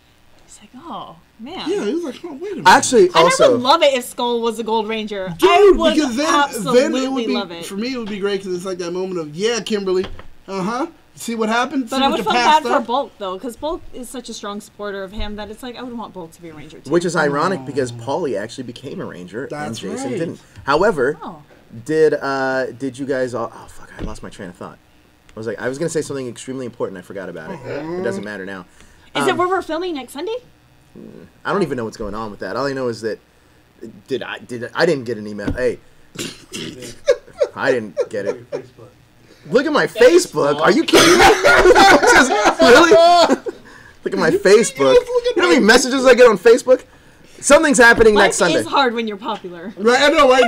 A: it's like, oh man.
C: Yeah, he was like, oh, wait a minute.
B: Actually, also,
A: I would love it if Skull was a Gold Ranger.
C: Dude,
A: I would
C: because then
A: absolutely
C: it would be,
A: love it.
C: For me, it would be great because it's like that moment of, yeah, Kimberly, see what happened?
A: But
C: See
A: I
C: what
A: would
C: you
A: feel
C: passed
A: bad for
C: up?
A: Bulk though, because Bulk is such a strong supporter of him that it's like I would want Bulk to be a Ranger too.
B: which is ironic because Paulie actually became a Ranger and
C: That's
B: Jason
C: right.
B: didn't. However,
A: Oh.
B: did you guys all? Oh fuck! I lost my train of thought. I was gonna say something extremely important. I forgot about it. It doesn't matter now.
A: Is it where we're filming next Sunday?
B: I don't even know what's going on with that. All I know is that I didn't get an email. Hey, I didn't get it. Look at my Facebook. Are you kidding me? Really? Look at my Facebook. You know how many messages I get on Facebook? Something's happening next Sunday.
A: Life is hard when you're popular.
C: Right, I know, right?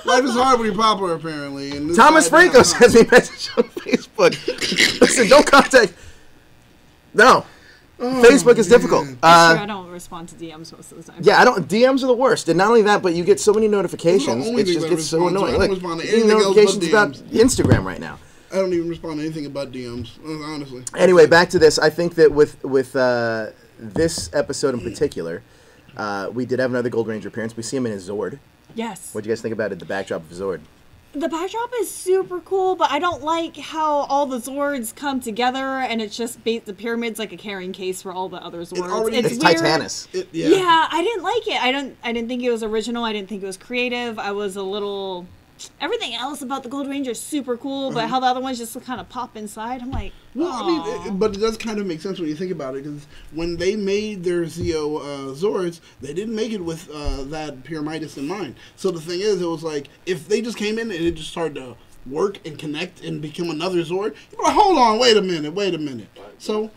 C: Life is hard when you're popular, apparently. And this
B: Thomas
C: guy
B: Franco
C: does not.
B: sends me a message on Facebook. Listen, don't contact. No. Facebook is difficult.
A: Sure, I don't respond to DMs most of the time.
B: Yeah, I don't. DMs are the worst, and not only that, but you get so many notifications.
C: only
B: It
C: things
B: just
C: I
B: gets so
C: respond to.
B: annoying.
C: I don't
B: Like,
C: respond to
B: getting
C: anything else but
B: notifications about Instagram right now.
C: I don't even respond to anything about DMs, honestly.
B: Anyway, back to this. I think that with this episode in particular, we did have another Gold Ranger appearance. We see him in his Zord.
A: Yes.
B: What do you guys think about it? The backdrop of Zord.
A: The backdrop is super cool, but I don't like how all the Zords come together and it's just the pyramid's like a carrying case for all the other Zords.
B: It's
A: weird.
B: Titanus.
A: Yeah, I didn't like it. I didn't think it was original. I didn't think it was creative. I was a little. Everything else about the Gold Ranger is super cool, but how the other ones just kind of pop inside, I'm like,
C: Well, I mean, but it does kind of make sense when you think about it, because when they made their Zeo Zords, they didn't make it with that Pyramidas in mind. So the thing is, it was like, if they just came in and it just started to work and connect and become another Zord, you'd be like, hold on, wait a minute. So,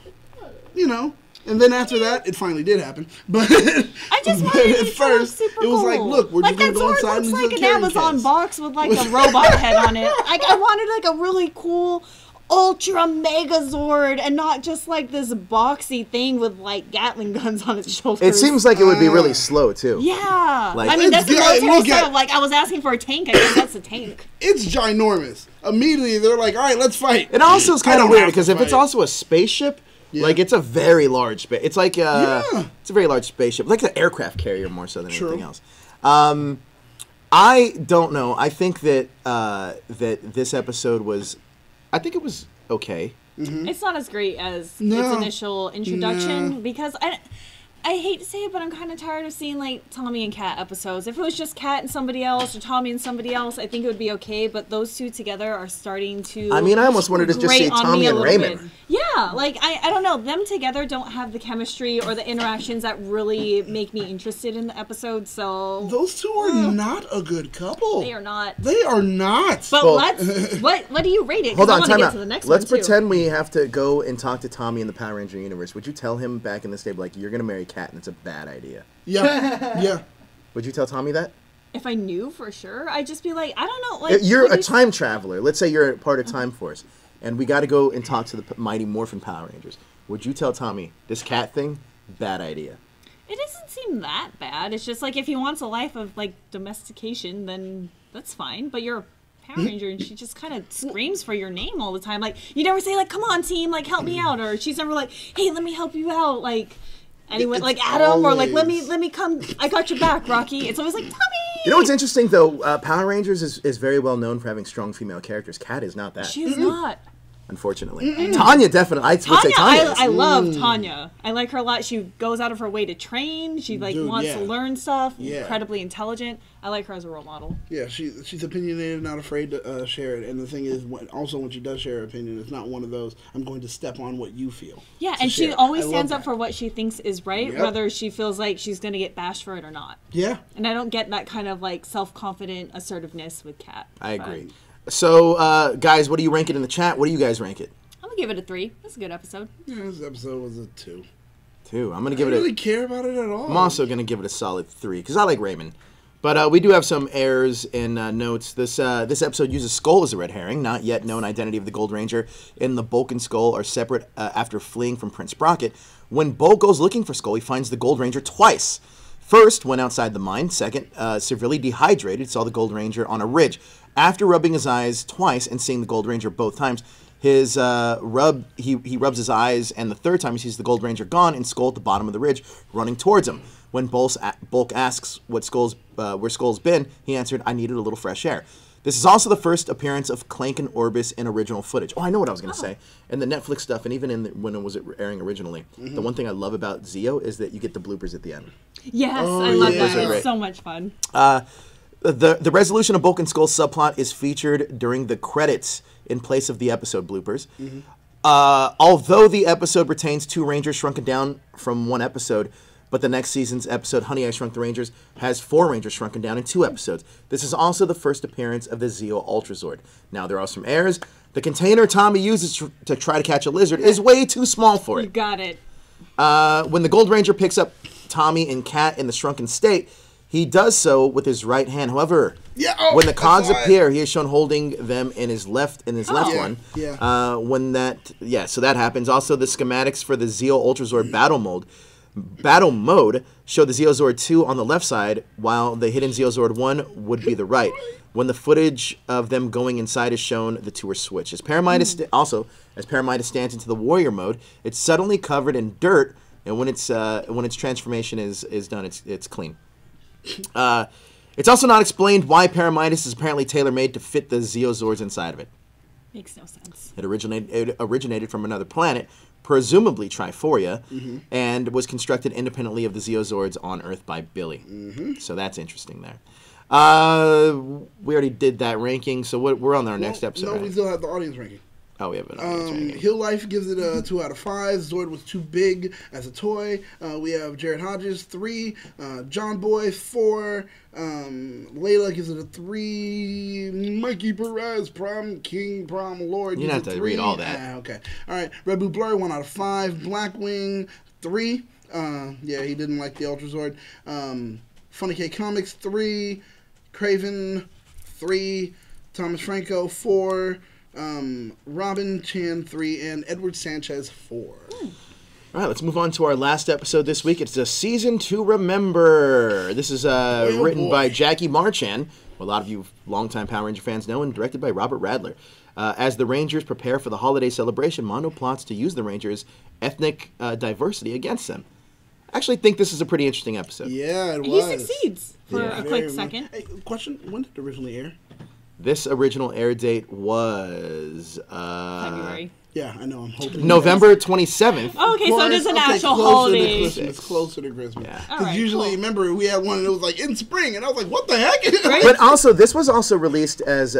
C: you know. And then after that, it finally did happen. But
A: I just wanted it
C: at
A: to
C: first,
A: look super
C: it was like,
A: cool.
C: look, we're
A: like
C: just going to go
A: that Zord
C: inside and
A: looks
C: use
A: like
C: a
A: an
C: carrying
A: Amazon
C: case.
A: box with like a robot head on it. Like I wanted like a really cool ultra mega Zord and not just like this boxy thing with like Gatling guns on its shoulders.
B: It seems like it would be really slow too.
A: Yeah.
B: Like-
A: I mean, that's the
C: It's-
A: military
C: look at-
A: stuff. Like I was asking for a tank. I guess that's a tank.
C: It's ginormous. Immediately, they're like, all right, let's fight.
B: It also is
C: I
B: kind of
C: don't
B: weird
C: have to
B: because if it's
C: fight.
B: also a spaceship, like it's a very large space. It's like it's a very large spaceship, like an aircraft carrier more so than anything else. I don't know. I think that that this episode was, I think it was okay.
A: It's not as great as
C: No.
A: its initial introduction
C: No.
A: because I hate to say it, but I'm kind of tired of seeing like Tommy and Kat episodes. If it was just Kat and somebody else or Tommy and somebody else, I think it would be okay. But those two together are starting to.
B: I mean, I almost wanted to just
A: grate
B: say
A: on
B: Tommy
A: me a
B: and
A: little
B: Raymond.
A: bit. Yeah, like I don't know. Them together don't have the chemistry or the interactions that really make me interested in the episode. So
C: Those two are not a good couple.
A: they are not.
C: They are not.
A: But
B: Well-
A: let's. What do you rate it? 'Cause
B: Hold
A: I
B: on,
A: wanna
B: time
A: get
B: out.
A: to the next
B: Let's
A: one, too.
B: pretend we have to go and talk to Tommy in the Power Ranger universe. Would you tell him back in this day, like, you're gonna marry Kat and it's a bad idea?
C: Yeah.
B: Would you tell Tommy that?
A: If I knew for sure, I'd just be like, I don't know. Like
B: You're
A: what
B: a
A: is-
B: time traveler. Let's say you're a part of Time Force, and we got to go and talk to the Mighty Morphin Power Rangers. Would you tell Tommy this cat thing? Bad idea.
A: It doesn't seem that bad. It's just like if he wants a life of like domestication, then that's fine. But you're a Power Ranger, and she just kind of screams for your name all the time. Like you never say like, "Come on, team, like help me out," or she's never like, "Hey, let me help you out." Like anyone,
C: It's
A: like Adam, or like
C: always-
A: let me come. I got your back, Rocky. It's always like Tommy.
B: You know what's interesting though? Power Rangers is very well known for having strong female characters. Kat is not that,
A: She is not.
B: unfortunately. Tanya definitely. I would say Tanya.
A: I love Tanya. I like her a lot. She goes out of her way to train. She like
C: Dude,
A: wants
C: yeah.
A: to learn stuff.
C: Yeah.
A: Incredibly intelligent. I like her as a role model.
C: Yeah, she's opinionated and not afraid to share it. And the thing is, when she does share her opinion, it's not one of those, I'm going to step on what you feel.
A: Yeah,
C: to
A: and she
C: share.
A: always
C: I
A: stands
C: love
A: up
C: that.
A: for what she thinks is right,
C: Yep.
A: whether she feels like she's going to get bashed for it or not.
C: Yeah.
A: And I don't get that kind of like self-confident assertiveness with Kat.
B: I agree. So, guys, what do you rank it in the chat? What do you guys rank it?
A: I'm going to give it a 3. That's a good episode.
C: Yeah, this episode was a 2.
B: 2. I'm gonna
C: I
B: give
C: didn't
B: it.
C: really care about it at all.
B: I'm also gonna give it a solid 3 because I like Raymond. But we do have some errors in notes. This episode uses Skull as a red herring. Not yet known identity of the Gold Ranger and the Bulk and Skull are separate after fleeing from Prince Sprocket. When Bulk goes looking for Skull, he finds the Gold Ranger twice. First, when outside the mine. Second, severely dehydrated, saw the Gold Ranger on a ridge. After rubbing his eyes twice and seeing the Gold Ranger both times, he rubs his eyes, and the third time he sees the Gold Ranger gone and Skull at the bottom of the ridge running towards him. When Bulk asks where Skull's been, he answered, "I needed a little fresh air." This is also the first appearance of Clank and Orbus in original footage. Oh, I know what I was going to say. In the Netflix stuff, and even when it was airing originally, the one thing I love about Zeo is that you get the bloopers at the end.
A: Yes, I love that.
B: Those are
A: It's so much fun.
B: The resolution of Bulk and Skull's subplot is featured during the credits in place of the episode bloopers. Although the episode retains 2 Rangers shrunken down from one episode, but the next season's episode, Honey, I Shrunk the Rangers, has 4 Rangers shrunken down in 2 episodes. This is also the first appearance of the Zeo Ultrazord. Now, there are some errors. The container Tommy uses to try to catch a lizard is way too small for it.
A: You got it.
B: When the Gold Ranger picks up Tommy and Cat in the shrunken state, he does so with his right hand. However, when the Cogs appear, he is shown holding them in his left one. So that happens. Also, the schematics for the Zeo Ultrazord battle mode show the Zeozord 2 on the left side, while the hidden Zeozord 1 would be the right. When the footage of them going inside is shown, the 2 are switched. As Paramidas stands into the warrior mode, it's suddenly covered in dirt, and when its transformation is done, it's clean. It's also not explained why Paramidas is apparently tailor-made to fit the Zeozords inside of it.
A: Makes no sense.
B: It originated from another planet, presumably Triforia, and was constructed independently of the Zeozords on Earth by Billy. So that's interesting there. We already did that ranking, so we're on our next episode.
C: No,
B: right?
C: we still have the audience ranking.
B: Oh, we have an audience ranking.
C: Hill Life gives it a 2 out of 5. Zord was too big as a toy. We have Jared Hodges 3. John Boy 4. Layla gives it a 3. Mikey Perez, Prom King, Prom Lord.
B: You don't have to read all that.
C: Okay. All right. Red Blue Blur 1 out of 5. Blackwing 3. He didn't like the Ultrazord. Funny K Comics 3. Craven 3. Thomas Franco 4. Robin Chan 3, and Edward Sanchez 4.
B: All right, let's move on to our last episode this week. It's a season to remember. This is written by Jackie Marchand, who a lot of you longtime Power Ranger fans know, and directed by Robert Radler. As the Rangers prepare for the holiday celebration, Mondo plots to use the Rangers' ethnic diversity against them. I actually think this is a pretty interesting episode.
C: Yeah, it was.
A: He succeeds for a quick second.
C: Hey, question, when did it originally air?
B: This original air date was
A: February.
C: Yeah, I know. I'm hoping
B: November 27th.
A: Oh, okay, so it is an actual holiday.
C: It's closer to Christmas.
B: Yeah.
C: Because
A: Right,
C: usually,
A: cool.
C: remember, we had one and it was like in spring, and I was like, what the heck?
A: Right?
B: But also, this was also released as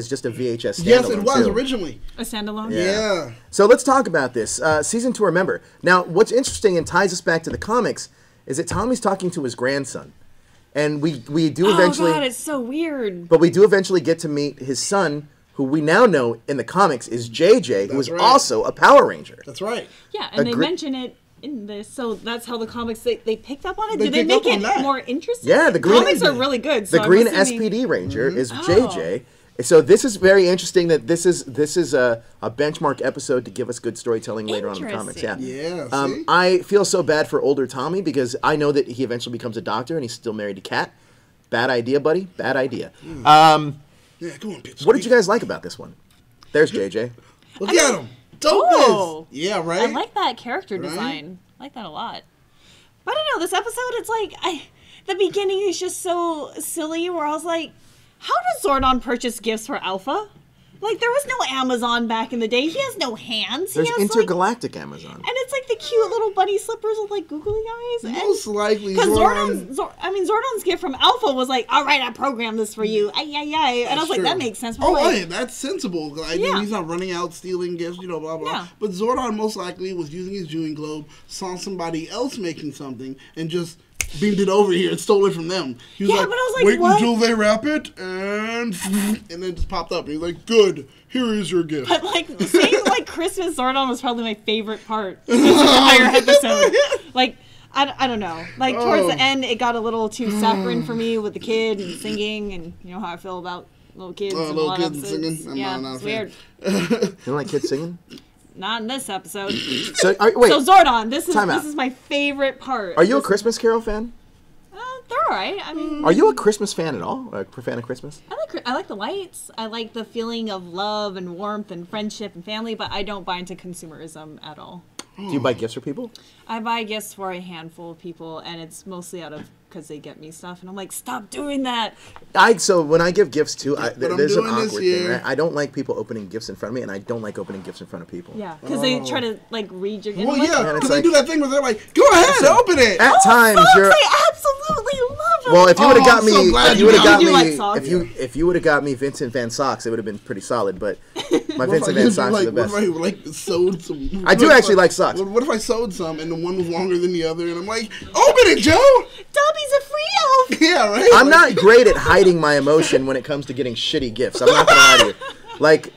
B: just a VHS standalone.
C: Yes, it was
B: too.
C: originally.
A: A standalone?
C: Yeah.
B: So let's talk about this. Season to remember. Now, what's interesting and ties us back to the comics is that Tommy's talking to his grandson. And we do eventually...
A: Oh, God, it's so weird.
B: But we do eventually get to meet his son, who we now know in the comics is JJ, who is also a Power Ranger.
C: That's right.
A: Yeah, and they mention it in this, so that's how the comics, they picked up on it? Did they
C: picked
A: make
C: up
A: it
C: on that.
A: more interesting?
B: Yeah, the green...
A: comics are really good, so
B: The
A: I'm
B: green
A: assuming...
B: SPD Ranger is JJ. So this is very interesting that this is a benchmark episode to give us good storytelling later on in the comics. Yeah.
C: Yeah, see?
B: I feel so bad for older Tommy because I know that he eventually becomes a doctor and he's still married to Kat. Bad idea, buddy. Bad idea.
C: Yeah, go on, Pete.
B: What did you guys like about this one? There's JJ.
C: Look at him. Dopeness.
A: Oh.
C: Yeah, right?
A: I like that character design. I like that a lot. But I don't know, this episode, it's like, the beginning is just so silly where I was like, how does Zordon purchase gifts for Alpha? Like, there was no Amazon back in the day. He has no hands.
B: There's
A: he has,
B: intergalactic Amazon.
A: And it's like the cute little bunny slippers with like googly eyes.
C: Most likely
A: Because
C: Zordon...
A: Zordon's gift from Alpha was like, all right, I programmed this for you. Ay, ay, ay. And I was like, that makes sense. But like,
C: that's sensible. I know he's not running out stealing gifts, blah, blah.
A: Yeah.
C: But Zordon most likely was using his viewing globe, saw somebody else making something, and just beamed it over here and stole it from them. He was
A: but I was like,
C: wait
A: what?
C: until they wrap it, and then just popped up. And he's like, good, here is your gift.
A: But like saying like Christmas Zordon was probably my favorite part of this entire episode. Like I don't know. Like, towards the end, it got a little too saccharine for me with the kid and singing, and you know how I feel about little kids and a
C: little
A: lot of
C: kids
A: episodes.
C: singing?
A: Yeah,
C: I'm not
A: it's
C: a fan.
A: weird.
B: You don't like kids singing?
A: Not in this episode.
B: So wait,
A: So Zordon, this
B: Time out.
A: is my favorite part.
B: are you a Christmas Carol fan?
A: They're alright. I mean,
B: Are you a Christmas fan at all? A fan of Christmas?
A: I like the lights. I like the feeling of love and warmth and friendship and family, but I don't buy into consumerism at all.
B: Do you buy gifts for people?
A: I buy gifts for a handful of people, and it's mostly out of because they get me stuff, and I'm like, stop doing that.
B: So when I give gifts too, there's an
C: doing this
B: awkward
C: year.
B: thing, right? I don't like people opening gifts in front of me, and I don't like opening gifts in front of people.
A: Yeah, because they try to like read your.
C: Well,
A: like,
C: yeah,
B: And it's
C: because they
B: like-
C: do that thing where they're like, "Go ahead, open it."
B: At times,
A: Socks,
B: you're.
A: I absolutely love them.
B: Well, if you would have got
C: I'm
B: me,
C: so glad
B: if you would have
C: you
B: got
A: do like
B: me,
A: socks.
B: if you would have got me Vincent Van Socks, it would have been pretty solid. But my
C: What if
B: Vincent
C: I
B: Van
C: just,
B: Socks
C: like,
B: are the best.
C: What if I like sewed some?
B: I do actually like socks.
C: What if I sewed some and the one was longer than the other, and I'm like, "Open it, Joe."
A: Dobby's a free elf.
C: Yeah, right.
B: I'm not great at hiding my emotion when it comes to getting shitty gifts. I'm not gonna lie to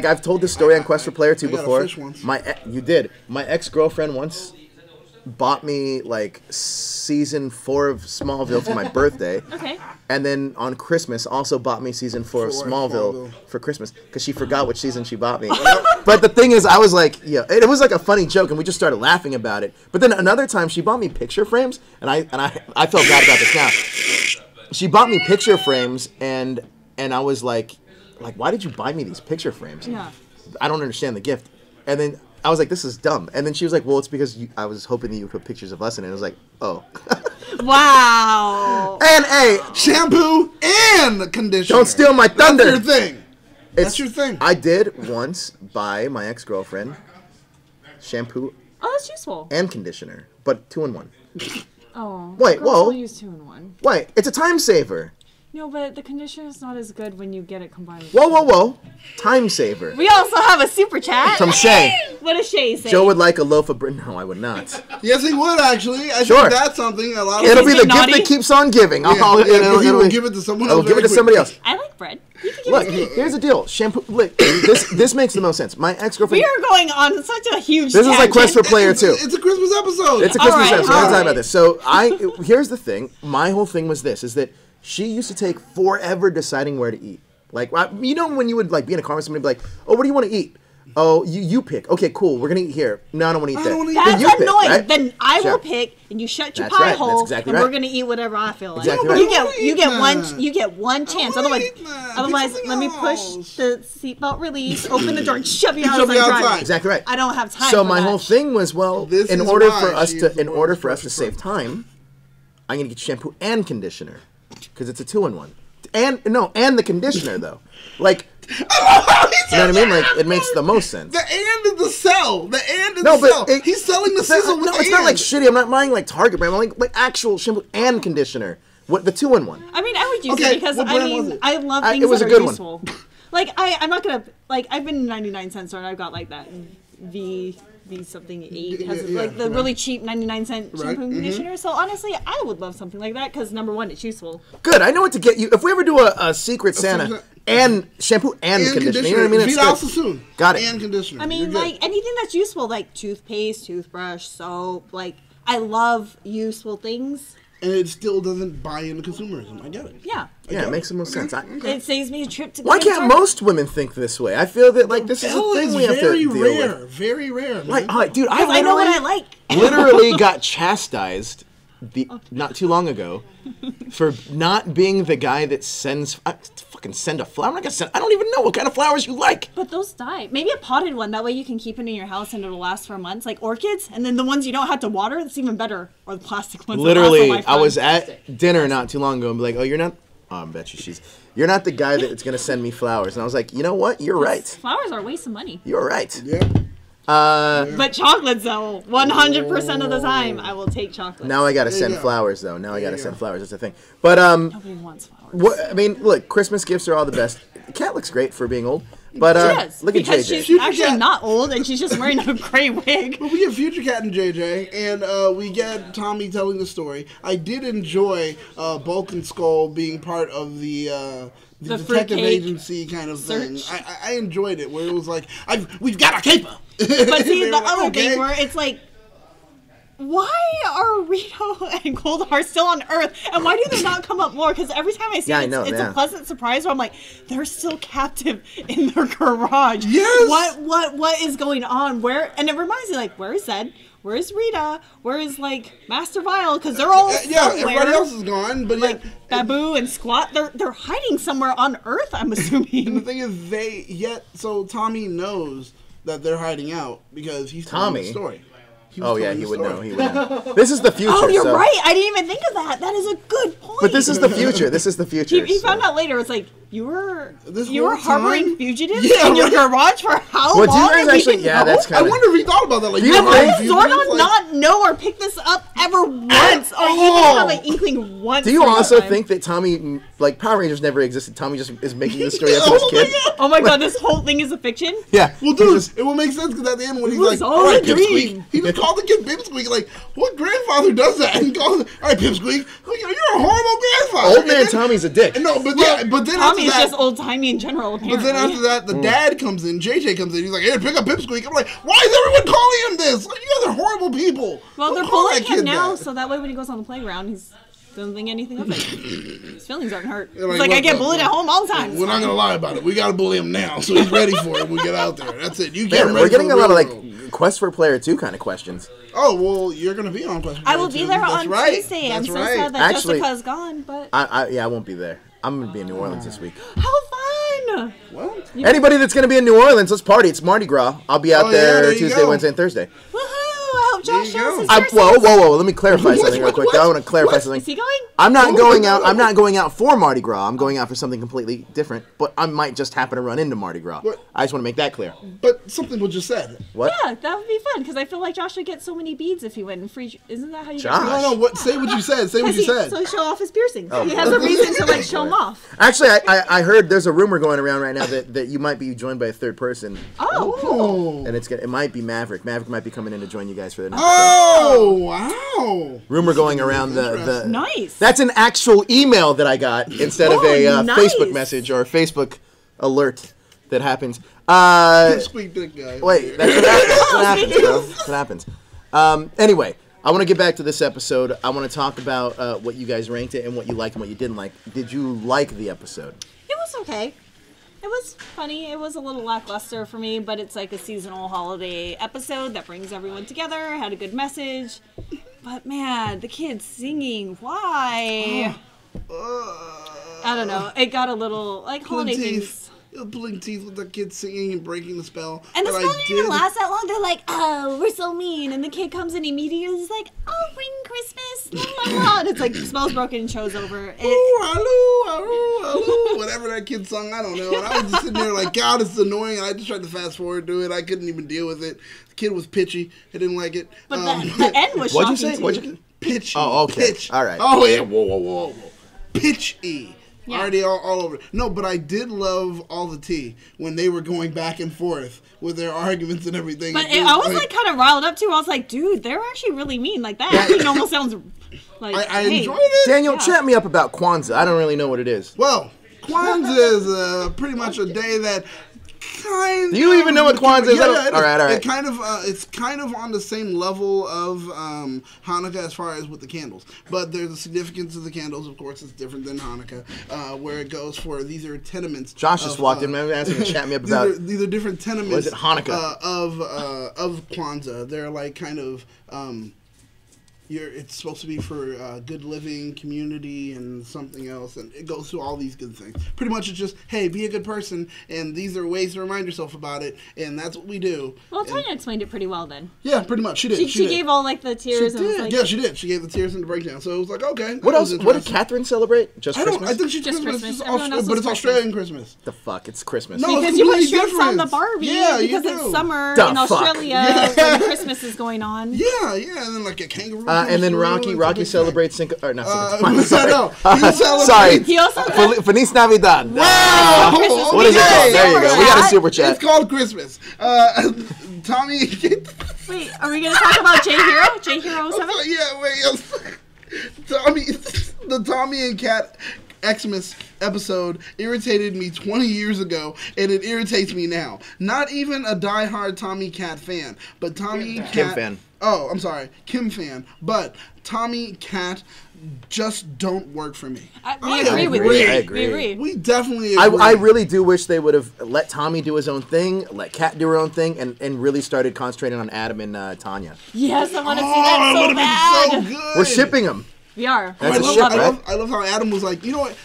B: you. I've told this story on Quest for Player 2
C: I got a
B: before.
C: fish once.
B: You did. My ex-girlfriend once bought me like season 4 of Smallville for my birthday.
A: Okay.
B: And then on Christmas also bought me season 4 of Smallville for Christmas because she forgot which season she bought me. But the thing is, I was like, yeah, it was like a funny joke, and we just started laughing about it. But then another time, she bought me picture frames, and I felt bad about this now. She bought me picture frames, and I was like, why did you buy me these picture frames?
A: Yeah.
B: I don't understand the gift. And then I was like, this is dumb. And then she was like, well, it's because I was hoping that you would put pictures of us in it. I was like, oh.
A: Wow.
B: And hey,
C: Shampoo and conditioner.
B: don't steal my thunder.
C: That's your thing. That's your thing.
B: I did once buy my ex-girlfriend shampoo
A: Oh, that's useful.
B: and conditioner, but 2 in 1.
A: Oh.
B: Wait,
A: girls
B: whoa.
A: will use 2 in 1.
B: Wait, it's a time saver.
A: No, but the conditioner is not as good when you get it combined with
B: Whoa. Time saver.
A: We also have a super chat.
B: From Shay.
A: What does Shay say?
B: Joe would like a loaf of bread. No, I would not.
C: Yes, he would actually. I
B: Sure.
C: think that's something a lot of
B: It'll be
A: Is
B: the
A: it
B: gift
A: naughty?
B: that keeps on giving.
C: Yeah, he will
B: it'll-
C: give it to someone
B: I will
C: else.
B: give it to
C: very
B: somebody
C: quickly.
B: else.
A: I like bread. You can give
B: Look,
A: it to me.
B: here's the deal. Shampoo. Look, this makes the most sense. My ex-girlfriend.
A: We are going on such a huge
B: This is like
A: tangent.
B: Quest for Player 2.
C: It's a Christmas episode.
B: It's a Christmas
A: Alright,
B: episode. We're gonna talk
A: alright.
B: about this. So here's the thing. My whole thing was this: is that she used to take forever deciding where to eat. Like, you know, when you would like be in a car with somebody, and be like, "Oh, what do you want to eat?" Oh, you pick. Okay, cool. We're gonna eat here. No, I don't want to eat
C: I
B: there.
C: don't wanna eat
B: Then
A: That's
B: you pick,
A: annoying.
B: right?
A: Then I will
B: Sure.
A: pick, and you shut your
B: That's
A: pie
B: right. That's
A: hole,
B: exactly
A: and
B: right.
A: we're gonna eat whatever I feel like.
B: Exactly
A: You
B: right.
A: get one chance.
C: wanna
A: Otherwise,
C: eat that.
A: let me
C: Pick
A: push
C: something else.
A: the seatbelt release, open the door, and shove you
C: Shove
A: outside.
C: you
A: driving.
C: outside.
B: Exactly right.
A: I don't have time.
B: So
A: for
B: my
A: that.
B: whole thing was, well,
C: This
B: in
C: is
B: order
C: why
B: for us
C: she
B: to
C: is the worst
B: save
C: person.
B: time, I'm gonna get shampoo and conditioner because it's a 2-in-1. And the conditioner though, like, you know what I mean? Like, it makes the most sense.
C: The and is the sell. The and is
B: No,
C: the
B: but
C: sell. He's selling the sizzle with
B: No,
C: the
B: it's not like
C: and.
B: shitty. I'm not buying like Target brand. I'm like actual shampoo and conditioner. What the 2-in-1?
A: I mean, I would use
C: Okay,
A: it because
C: what brand was it?
A: I love
B: It
A: things
B: was
A: that
B: a
A: are
B: good one.
A: useful. Like I'm not gonna like I've been in 99-cent store and I've got like that V something 8 has
C: Yeah,
A: like the
C: right.
A: really cheap 99-cent
C: Right,
A: shampoo and conditioner. So honestly, I would love something like that because number one, it's useful.
B: Good. I know what to get you. If we ever do a secret Santa
C: Secret-
B: and shampoo and conditioner, you know what I mean? It's
C: Vidal
B: good.
C: Sassoon.
B: Got it.
C: And conditioner.
A: I mean,
C: You're good.
A: like anything that's useful, like toothpaste, toothbrush, soap. Like I love useful things.
C: And it still doesn't buy into consumerism. I get it.
A: Yeah,
B: Yeah, it makes the most sense.
A: it saves me a trip to.
B: Why
A: go to
B: can't
A: Target.
B: most women think this way? I feel that like this is a
C: Elle
B: thing
C: is
B: we have to
C: very
B: deal
C: rare.
B: with.
C: Very rare, man.
B: Like, all right, dude,
A: I know what I like.
B: literally got chastised not too long ago for not being the guy that fucking send a flower. I'm not gonna send. I don't even know what kind of flowers you like.
A: But those die. Maybe a potted one. That way you can keep it in your house and it'll last for months, like orchids. And then the ones you don't have to water, it's even better. Or the plastic ones. that last a
B: Literally,
A: lifetime.
B: I was at dinner not too long ago and be like, "Oh, you're not." Oh, I bet you you're not the guy that's gonna send me flowers. And I was like, you know what? You're right.
A: Flowers are a waste of money.
B: You're right.
C: Yeah.
A: But chocolates, though, 100% of the time, I will take chocolates.
B: Now I gotta
C: you
B: send
C: go.
B: flowers though. Now I gotta
C: you
B: send
C: go.
B: flowers. That's the thing. But
A: Nobody wants flowers.
B: I mean, look, Christmas gifts are all the best. The cat looks great for being old. But
A: She does.
B: look at
A: because
B: JJ.
A: she's actually
C: Cat.
A: not old and she's just wearing a gray wig.
C: But we get Future Cat and JJ, and we get Tommy telling the story. I did enjoy Bulk and Skull being part of the
A: The
C: detective
A: fruitcake
C: agency kind of thing.
A: search.
C: I enjoyed it, where it was like, we've got a caper.
A: But see, the other thing where it's like, why are Rito and Goldheart still on Earth? And why do they not come up more? Because every time I see it, it's a pleasant surprise where I'm like, they're still captive in their garage.
C: Yes!
A: What is going on? Where? And it reminds me, like, where is Zed? Where is Rita? Where is, like, Master Vile? Because they're all somewhere.
C: Everybody else is gone, but
A: like Babu and Squat, they're hiding somewhere on Earth, I'm assuming.
C: And the thing is, so Tommy knows that they're hiding out because he's telling the story.
B: He would know. He would know. This is the future.
A: Oh, you're right. I didn't even think of that. That is a good point.
B: But this is the future. This is the future.
A: He found out later. It's like you were harboring fugitives
C: Yeah,
A: in your garage for how long?
B: Do you guys actually? Yeah, that's kind
C: I wonder if he thought about that. Like,
A: Did Zordon not know or pick this up ever once, or even have an inkling once?
B: Do you also think that Tommy, like Power Rangers, never existed? Tommy just is making this story up to his kid.
A: Oh my god, this whole thing is a fiction.
B: Yeah.
C: Well, dude, it will make sense because at the end when he's like, "All right, Pipsqueak," he just called the kid Pipsqueak. Like, what grandfather does that? And he calls, "All right, Pipsqueak, you're a horrible grandfather."
B: Old man Tommy's a dick.
C: No, but then
A: Tommy is just old timey in general. Apparently.
C: But then after that, the dad comes in. JJ comes in. He's like, "Here, pick up Pipsqueak." I'm like, "Why is everyone calling him this? Like, you guys are horrible people."
A: Well, they're bullying him now, so that way when he goes on the playground, he doesn't think anything of it. His feelings aren't hurt. He's like, I get bullied at home all the time.
C: We're not gonna lie about it. We gotta bully him now, so he's ready for it when we get out there. That's it. You get.
B: We're getting a lot of like Quest for Player 2 kind of questions.
C: Oh well, you're gonna be on Quest for Player 2.
A: I will be there on Tuesday. I'm so sad that Jessica's gone, but
B: I won't be there. I'm gonna be in New Orleans this week.
A: How fun!
C: Well,
B: anybody that's gonna be in New Orleans, let's party. It's Mardi Gras. I'll be out there Tuesday, Wednesday, and Thursday.
A: Woohoo! I hope Josh shows his
B: whoa! Let me clarify something real quick. I want to clarify something.
A: Is he going?
B: I'm not going out. I'm not going out for Mardi Gras. I'm going out for something completely different. But I might just happen to run into Mardi Gras. I just want to make that clear.
C: But something was just said.
B: What?
A: Yeah, that would be fun because I feel like Josh would get so many beads if he went and free. Isn't that how you?
B: Josh.
A: Get
C: No. What? Say what you said. Say what you said.
A: So show off his piercings. He has a reason to like show them off.
B: Actually, I heard there's a rumor going around right now that you might be joined by a third person.
A: Oh, cool.
B: And it might be Maverick. Maverick might be coming in to join you guys for the next
C: Oh, wow.
B: rumor going around the
A: nice.
B: That's an actual email that I got instead of a
A: nice.
B: Facebook message or a Facebook alert that happens.
C: Squeak dick guy.
B: Wait, that's what happens. That's what happens, bro. That's what happens. Anyway, I want to get back to this episode. I want to talk about what you guys ranked it and what you liked and what you didn't like. Did you like the episode?
A: It was okay. It was funny. It was a little lackluster for me, but it's like a seasonal holiday episode that brings everyone together, had a good message. But man, the kids singing, why? I don't know. It got a little, like, holiday things.
C: Pulling teeth with the kids singing and breaking the spell.
A: And the spell didn't even last that long. They're like, oh, we're so mean. And the kid comes in immediately and is like, oh, bring Christmas. La, la, la. And it's like, the spell's broken and show's over.
C: Whatever that kid sung, I don't know. And I was just sitting there like, God, it's annoying. And I just tried to fast forward to it. I couldn't even deal with it. The kid was pitchy. I didn't like it.
A: But the end was
B: What'd
A: shocking,
B: you say? What'd you
C: Pitchy.
B: Oh, okay.
C: Pitch.
B: All right.
C: Oh, yeah. Whoa. Pitchy.
A: Yeah.
C: Already all over. No, but I did love all the tea when they were going back and forth with their arguments and everything.
A: But I was like kind of riled up too. I was like, dude, they're actually really mean. Like that actually almost sounds like
C: I enjoyed it.
B: Daniel, chat me up about Kwanzaa. I don't really know what it is.
C: Well, Kwanzaa is pretty much a day that kind.
B: Do you even know what Kwanzaa is?
C: Yeah,
B: all right.
C: It kind of it's kind of on the same level of Hanukkah as far as with the candles, but there's a significance of the candles. Of course, it's different than Hanukkah, where it goes for these are tenements.
B: Josh just walked in. I'm asking to chat me up about.
C: These are different tenements.
B: Was it Hanukkah?
C: Of Kwanzaa. They're like kind of. It's supposed to be for good living, community, and something else, and it goes through all these good things. Pretty much, it's just, hey, be a good person, and these are ways to remind yourself about it, and that's what we do.
A: Well, Tanya explained it pretty well then.
C: Yeah, pretty much. She did.
A: She gave all like the tears.
C: She
A: and
C: did.
A: was like,
C: Yeah, she did. She gave the tears and the breakdown. So it was like, okay.
B: What else? What did Catherine celebrate? Just Christmas?
C: I think she's
A: Just
C: Christmas.
A: Christmas.
C: But it's Australian Christmas.
B: The fuck? It's Christmas.
C: No,
A: because you put
C: completely
A: shrimps on the
C: different.
A: Barbie
C: Yeah, you
A: because
C: do.
A: it's summer
B: The
A: in
B: fuck?
A: Australia when Christmas is going on.
C: Yeah, and then like a kangaroo.
B: And then Rocky celebrates Cinco. Or not Cinco. Sorry.
C: No, he celebrates.
B: Sorry.
A: He also
B: Feliz Navidad.
C: Wow.
B: What is it called? There you go. We got a super chat.
C: It's called Christmas. Tommy.
A: Wait, are we gonna talk about J Hero? J Hero 7?
C: Yeah, wait. Tommy and Kat Xmas episode irritated me 20 years ago, and it irritates me now. Not even a diehard Tommy Cat fan, but Tommy Cat...
B: Kim fan.
C: Oh, I'm sorry. Kim fan. But Tommy Cat just don't work for me.
A: We agree with you.
B: I agree.
A: We agree.
C: We definitely agree.
B: I really do wish they would have let Tommy do his own thing, let Kat do her own thing, and really started concentrating on Adam and Tanya.
A: Yes, I want to see that so bad.
C: So good.
B: We're shipping them.
A: We are.
B: That's
C: I
B: a
C: love,
B: ship,
C: I,
B: right?
C: love, I love how Adam was like, you know what?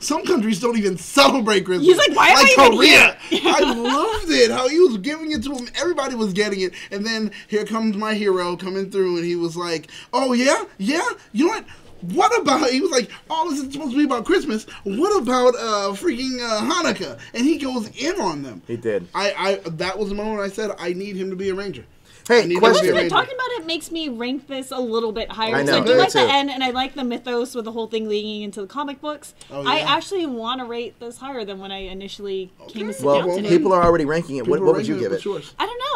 C: Some countries don't even celebrate Christmas.
A: He's like, why am I even
C: Korea.
A: here?
C: I loved it. How he was giving it to him. Everybody was getting it. And then here comes my hero coming through, and he was like, oh, yeah? Yeah? You know what? What about, he was like, oh, this is supposed to be about Christmas. What about freaking Hanukkah? And he goes in on them.
B: He did.
C: That was the moment I said, I need him to be a ranger.
B: Hey,
C: need
B: question.
C: to be a
A: Listen,
C: ranger.
A: talking about it makes me rank this a little bit higher.
B: I know,
A: So I do
B: me
A: like the
B: too.
A: end, and I like the mythos with the whole thing leading into the comic books.
C: Oh,
A: I
C: yeah.
A: actually want to rate this higher than when I initially came to sit
B: Well,
A: down today.
B: people are already ranking it. What would you give it?
A: I don't know.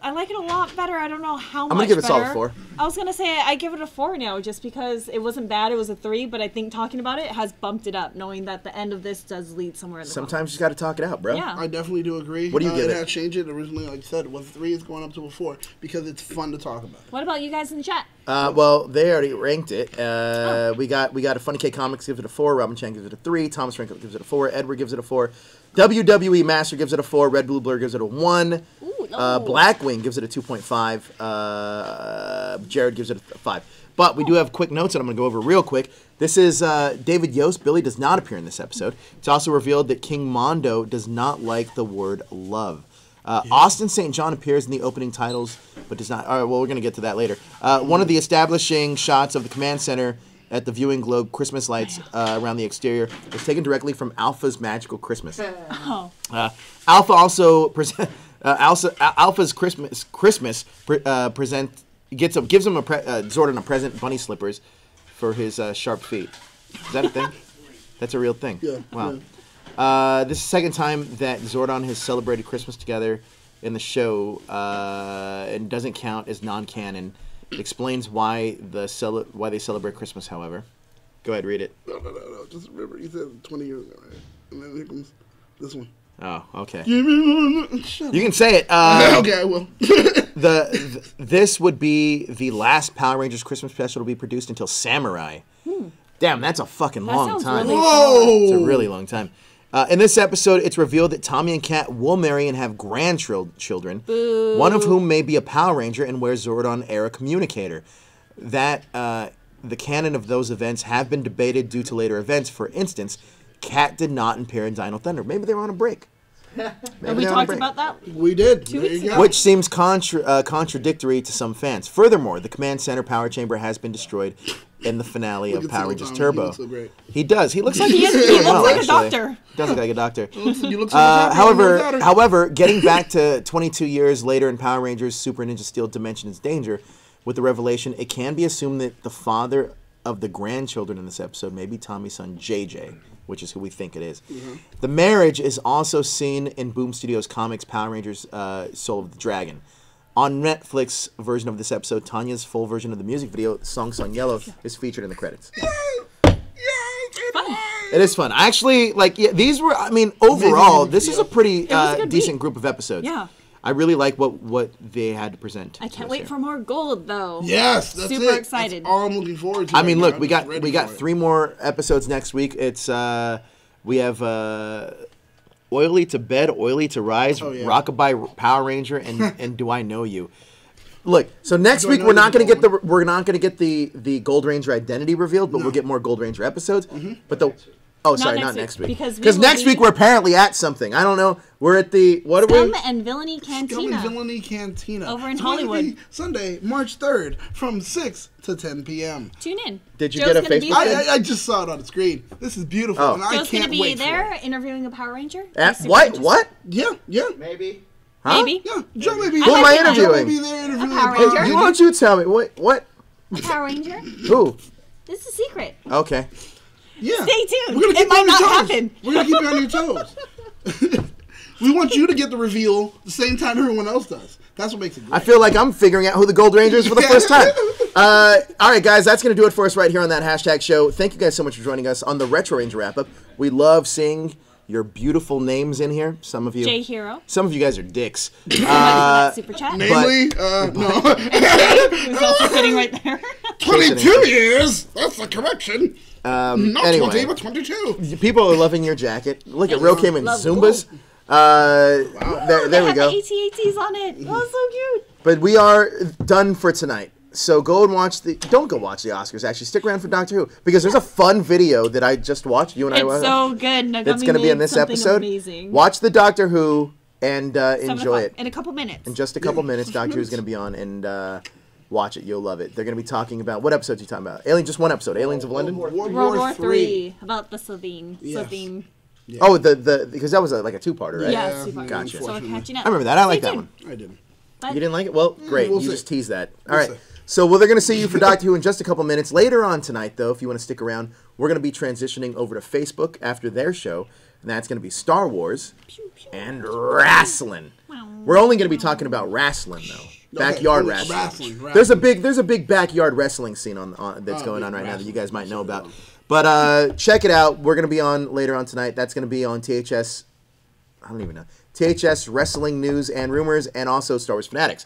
A: I like it a lot better. I don't know how much
B: I'm gonna give it a
A: better.
B: solid 4.
A: I was gonna say I give it a 4 now, just because it wasn't bad. It was a 3, but I think talking about it has bumped it up, knowing that the end of this does lead somewhere in the
B: Sometimes you got to talk it out, bro.
A: Yeah.
C: I definitely do agree.
B: What do you give it?
C: It has changed it. Originally, like I said, it was 3. It's going up to a 4 because it's fun to talk about.
A: What about you guys in the chat?
B: Well, they already ranked it. We got a Funny K Comics gives it a 4. Robin Chan gives it a 3. Thomas Franklin gives it a 4. Edward gives it a 4. WWE Master gives it a 4. Red Blue Blur gives it a 1.
A: Ooh, no.
B: Blackwing gives it a 2.5. Jared gives it a 5. But we do have quick notes that I'm going to go over real quick. This is David Yost. Billy does not appear in this episode. It's also revealed that King Mondo does not like the word love. Austin St. John appears in the opening titles, but does not. All right, well, we're going to get to that later. One of the establishing shots of the command center at the viewing globe Christmas lights around the exterior is taken directly from Alpha's Magical Christmas.
A: Oh.
B: Alpha also Alpha's Christmas present gives him Zordon a present, bunny slippers, for his sharp feet. Is that a thing? That's a real thing.
C: Yeah.
B: Wow.
C: Yeah.
B: This is the second time that Zordon has celebrated Christmas together in the show, and doesn't count as non-canon. It explains why they celebrate Christmas. However, go ahead, read it.
C: No. Just remember, you said 20 years ago, right? And then here comes this one.
B: Oh, okay.
C: Give me one. Shut
B: You can say it.
C: okay, I will.
B: This would be the last Power Rangers Christmas special to be produced until Samurai. Damn, that's a fucking
A: That
B: long
A: sounds
B: time.
A: really
C: Whoa!
B: It's a really long time. In this episode, it's revealed that Tommy and Kat will marry and have grandchildren, one of whom may be a Power Ranger and wears Zordon-era communicator. That the canon of those events have been debated due to later events. For instance, Kat did not appear in Dino Thunder. Maybe they were on a break.
A: And we talked about that.
C: We did.
A: 2
C: There
A: weeks
C: you
A: ago.
C: go.
B: Which seems contradictory to some fans. Furthermore, the command center power chamber has been destroyed in the finale
C: Look
B: of
C: at
B: Power
C: Tommy.
B: Rangers
C: He
B: Turbo.
C: looks so great.
B: He does. He looks like
A: He
B: he's
A: looks
B: doing well,
A: like a
B: actually.
A: doctor.
B: Does look like a doctor.
C: You look so much happier without her.
B: However, getting back to 22 years later in Power Rangers Super Ninja Steel Dimension is Danger, with the revelation, it can be assumed that the father of the grandchildren in this episode may be Tommy's son JJ, which is who we think it is. The marriage is also seen in Boom Studios Comics Power Rangers Soul of the Dragon. On Netflix version of this episode, Tanya's full version of the music video, Song Song Yellow, is featured in the credits.
A: Fun.
B: It is fun. I actually, these were, overall,
C: Amazing
B: this is a pretty
A: was a good
B: decent
A: beat.
B: group of episodes.
A: Yeah.
B: I really like what they had to present.
A: I can't wait for more gold, though.
C: Yes, that's
A: Super
C: it.
A: excited.
C: That's all I'm looking forward to.
B: I mean,
C: right
B: look,
C: now.
B: we
C: I'm
B: got
C: just ready
B: we got
C: for it.
B: 3 more episodes next week. It's we have Oily to Bed, Oily to Rise,
C: Oh, yeah.
B: Rockabye Power Ranger, and Do I Know You? Look, so next
C: Do I
B: week
C: Know
B: we're not
C: You's
B: going to
C: the
B: get we're not going to get the Gold Ranger identity revealed, but we'll get more Gold Ranger episodes. But the not next week.
A: Because
B: next week we're apparently at something. I don't know. We're at the what are
A: Scum
B: we?
A: and Villainy Cantina.
C: Scum and Villainy Cantina.
A: Over in
C: It's going to be
A: Hollywood.
C: Sunday, March 3rd, from 6 to 10 p.m.
A: Tune in.
B: Did you
A: Joe's
B: get a
A: gonna be
B: Facebook
A: there.
C: I just saw it on the screen. This is beautiful,
B: Oh.
C: and I
A: Joe's
C: can't
A: gonna be
C: wait
A: there
C: for it.
A: interviewing a Power Ranger.
B: At,
A: Super
B: what?
A: interesting.
B: What?
C: Yeah.
B: Maybe. Huh?
A: Maybe.
C: Yeah, Joe may be
B: Who am I
A: like that.
C: Joe may
B: interviewing?
C: be there interviewing
A: Power
C: a
A: Ranger.
B: Why don't you tell me what?
A: A Power Ranger.
B: Who?
A: This is a secret.
B: Okay.
C: Yeah.
A: Stay tuned.
C: We're gonna keep
A: It might
C: you on your
A: not
C: toes.
A: happen.
C: We're gonna keep you on your toes. We want you to get the reveal the same time everyone else does. That's what makes it great.
B: I feel like I'm figuring out who the Gold Ranger is for the first time. All right, guys, that's going to do it for us right here on that hashtag show. Thank you guys so much for joining us on the Retro Ranger wrap-up. We love seeing your beautiful names in here. Some of you.
A: J Hero.
B: Some of you guys are dicks.
A: Super chat.
C: Namely, no.
A: Who's also sitting right there.
C: 22 years. That's the correction. Not
B: anyway.
C: 20, but 22.
B: People are loving your jacket. Look at Ro came in
A: Love
B: Zumbas. There we go.
A: The AT-ATs on it. Oh, so cute.
B: But we are done for tonight. So go and watch don't go watch the Oscars, actually. Stick around for Doctor Who. Because there's a fun video that I just watched. You and I
A: It's so good.
B: It's going to be in this episode.
A: Amazing.
B: Watch the Doctor Who and enjoy it.
A: In a couple minutes.
B: In just a couple minutes, Doctor Who's going to be on and watch it. You'll love it. They're going to be talking about, what episode are you talking about? Alien, just one episode. Aliens of London?
C: World
A: War
C: War
A: III. About the Sabine.
C: Yes.
A: Sabine.
B: Yeah. Oh, because that was like a two-parter, right?
A: Yeah,
C: Yeah,
B: gotcha.
A: So we're catching up.
B: I remember that. I like that one.
C: I didn't.
B: You didn't like it? Well, great.
C: We'll
B: you
C: see.
B: just teased that. All
C: We'll
B: right.
C: see.
B: So they're going to see you for Doctor Who in just a couple minutes. Later on tonight, though, if you want to stick around, we're going to be transitioning over to Facebook after their show. And that's going to be Star Wars and wrestling. We're only going to be talking about wrestling, though. Backyard wrestling. There's a big backyard wrestling scene that's going on right now that you guys might know about. But check it out. We're going to be on later on tonight. That's going to be on THS. I don't even know. THS Wrestling News and Rumors, and also Star Wars Fanatics.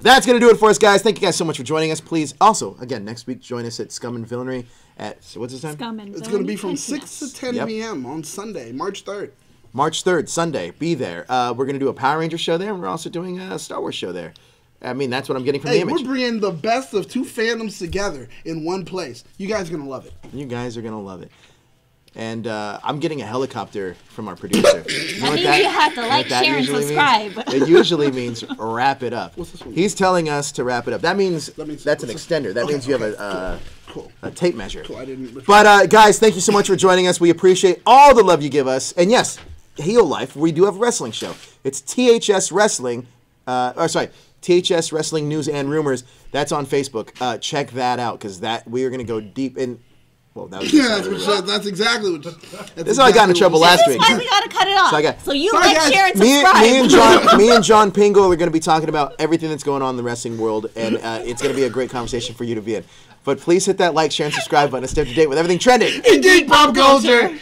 B: That's going to do it for us, guys. Thank you guys so much for joining us. Please, also, again, next week, join us at Scum and Villainy at, what's this time?
A: Scum and
C: It's going to be from
A: 10
C: 6 to 10 p.m. on Sunday, March 3rd.
B: March 3rd, Sunday. Be there. We're going to do a Power Rangers show there, and we're also doing a Star Wars show there. I mean, that's what I'm getting from the image.
C: We're bringing the best of two fandoms together in one place. You guys are going to love it.
B: You guys are going to love it. And I'm getting a helicopter from our producer. You know
A: That means you have to like, share, and subscribe.
B: It usually means wrap it up.
C: What's this one?
B: He's telling us to wrap it up. That means that's an extender. That means you have a tape measure.
C: Cool. I didn't.
B: But guys, thank you so much for joining us. We appreciate all the love you give us. And yes, Heel Life, we do have a wrestling show. It's THS Wrestling. THS Wrestling News and Rumors. That's on Facebook. Check that out because we are going to go deep in. Well, that was
C: that's exactly what.
B: This is how I got into trouble last week.
A: That's why we gotta cut it off. So you like, share, and subscribe.
B: Me and John Pingle are going to be talking about everything that's going on in the wrestling world, and it's going to be a great conversation for you to be in. But please hit that like, share, and subscribe button to stay up to date with everything trending
C: in geek pop culture.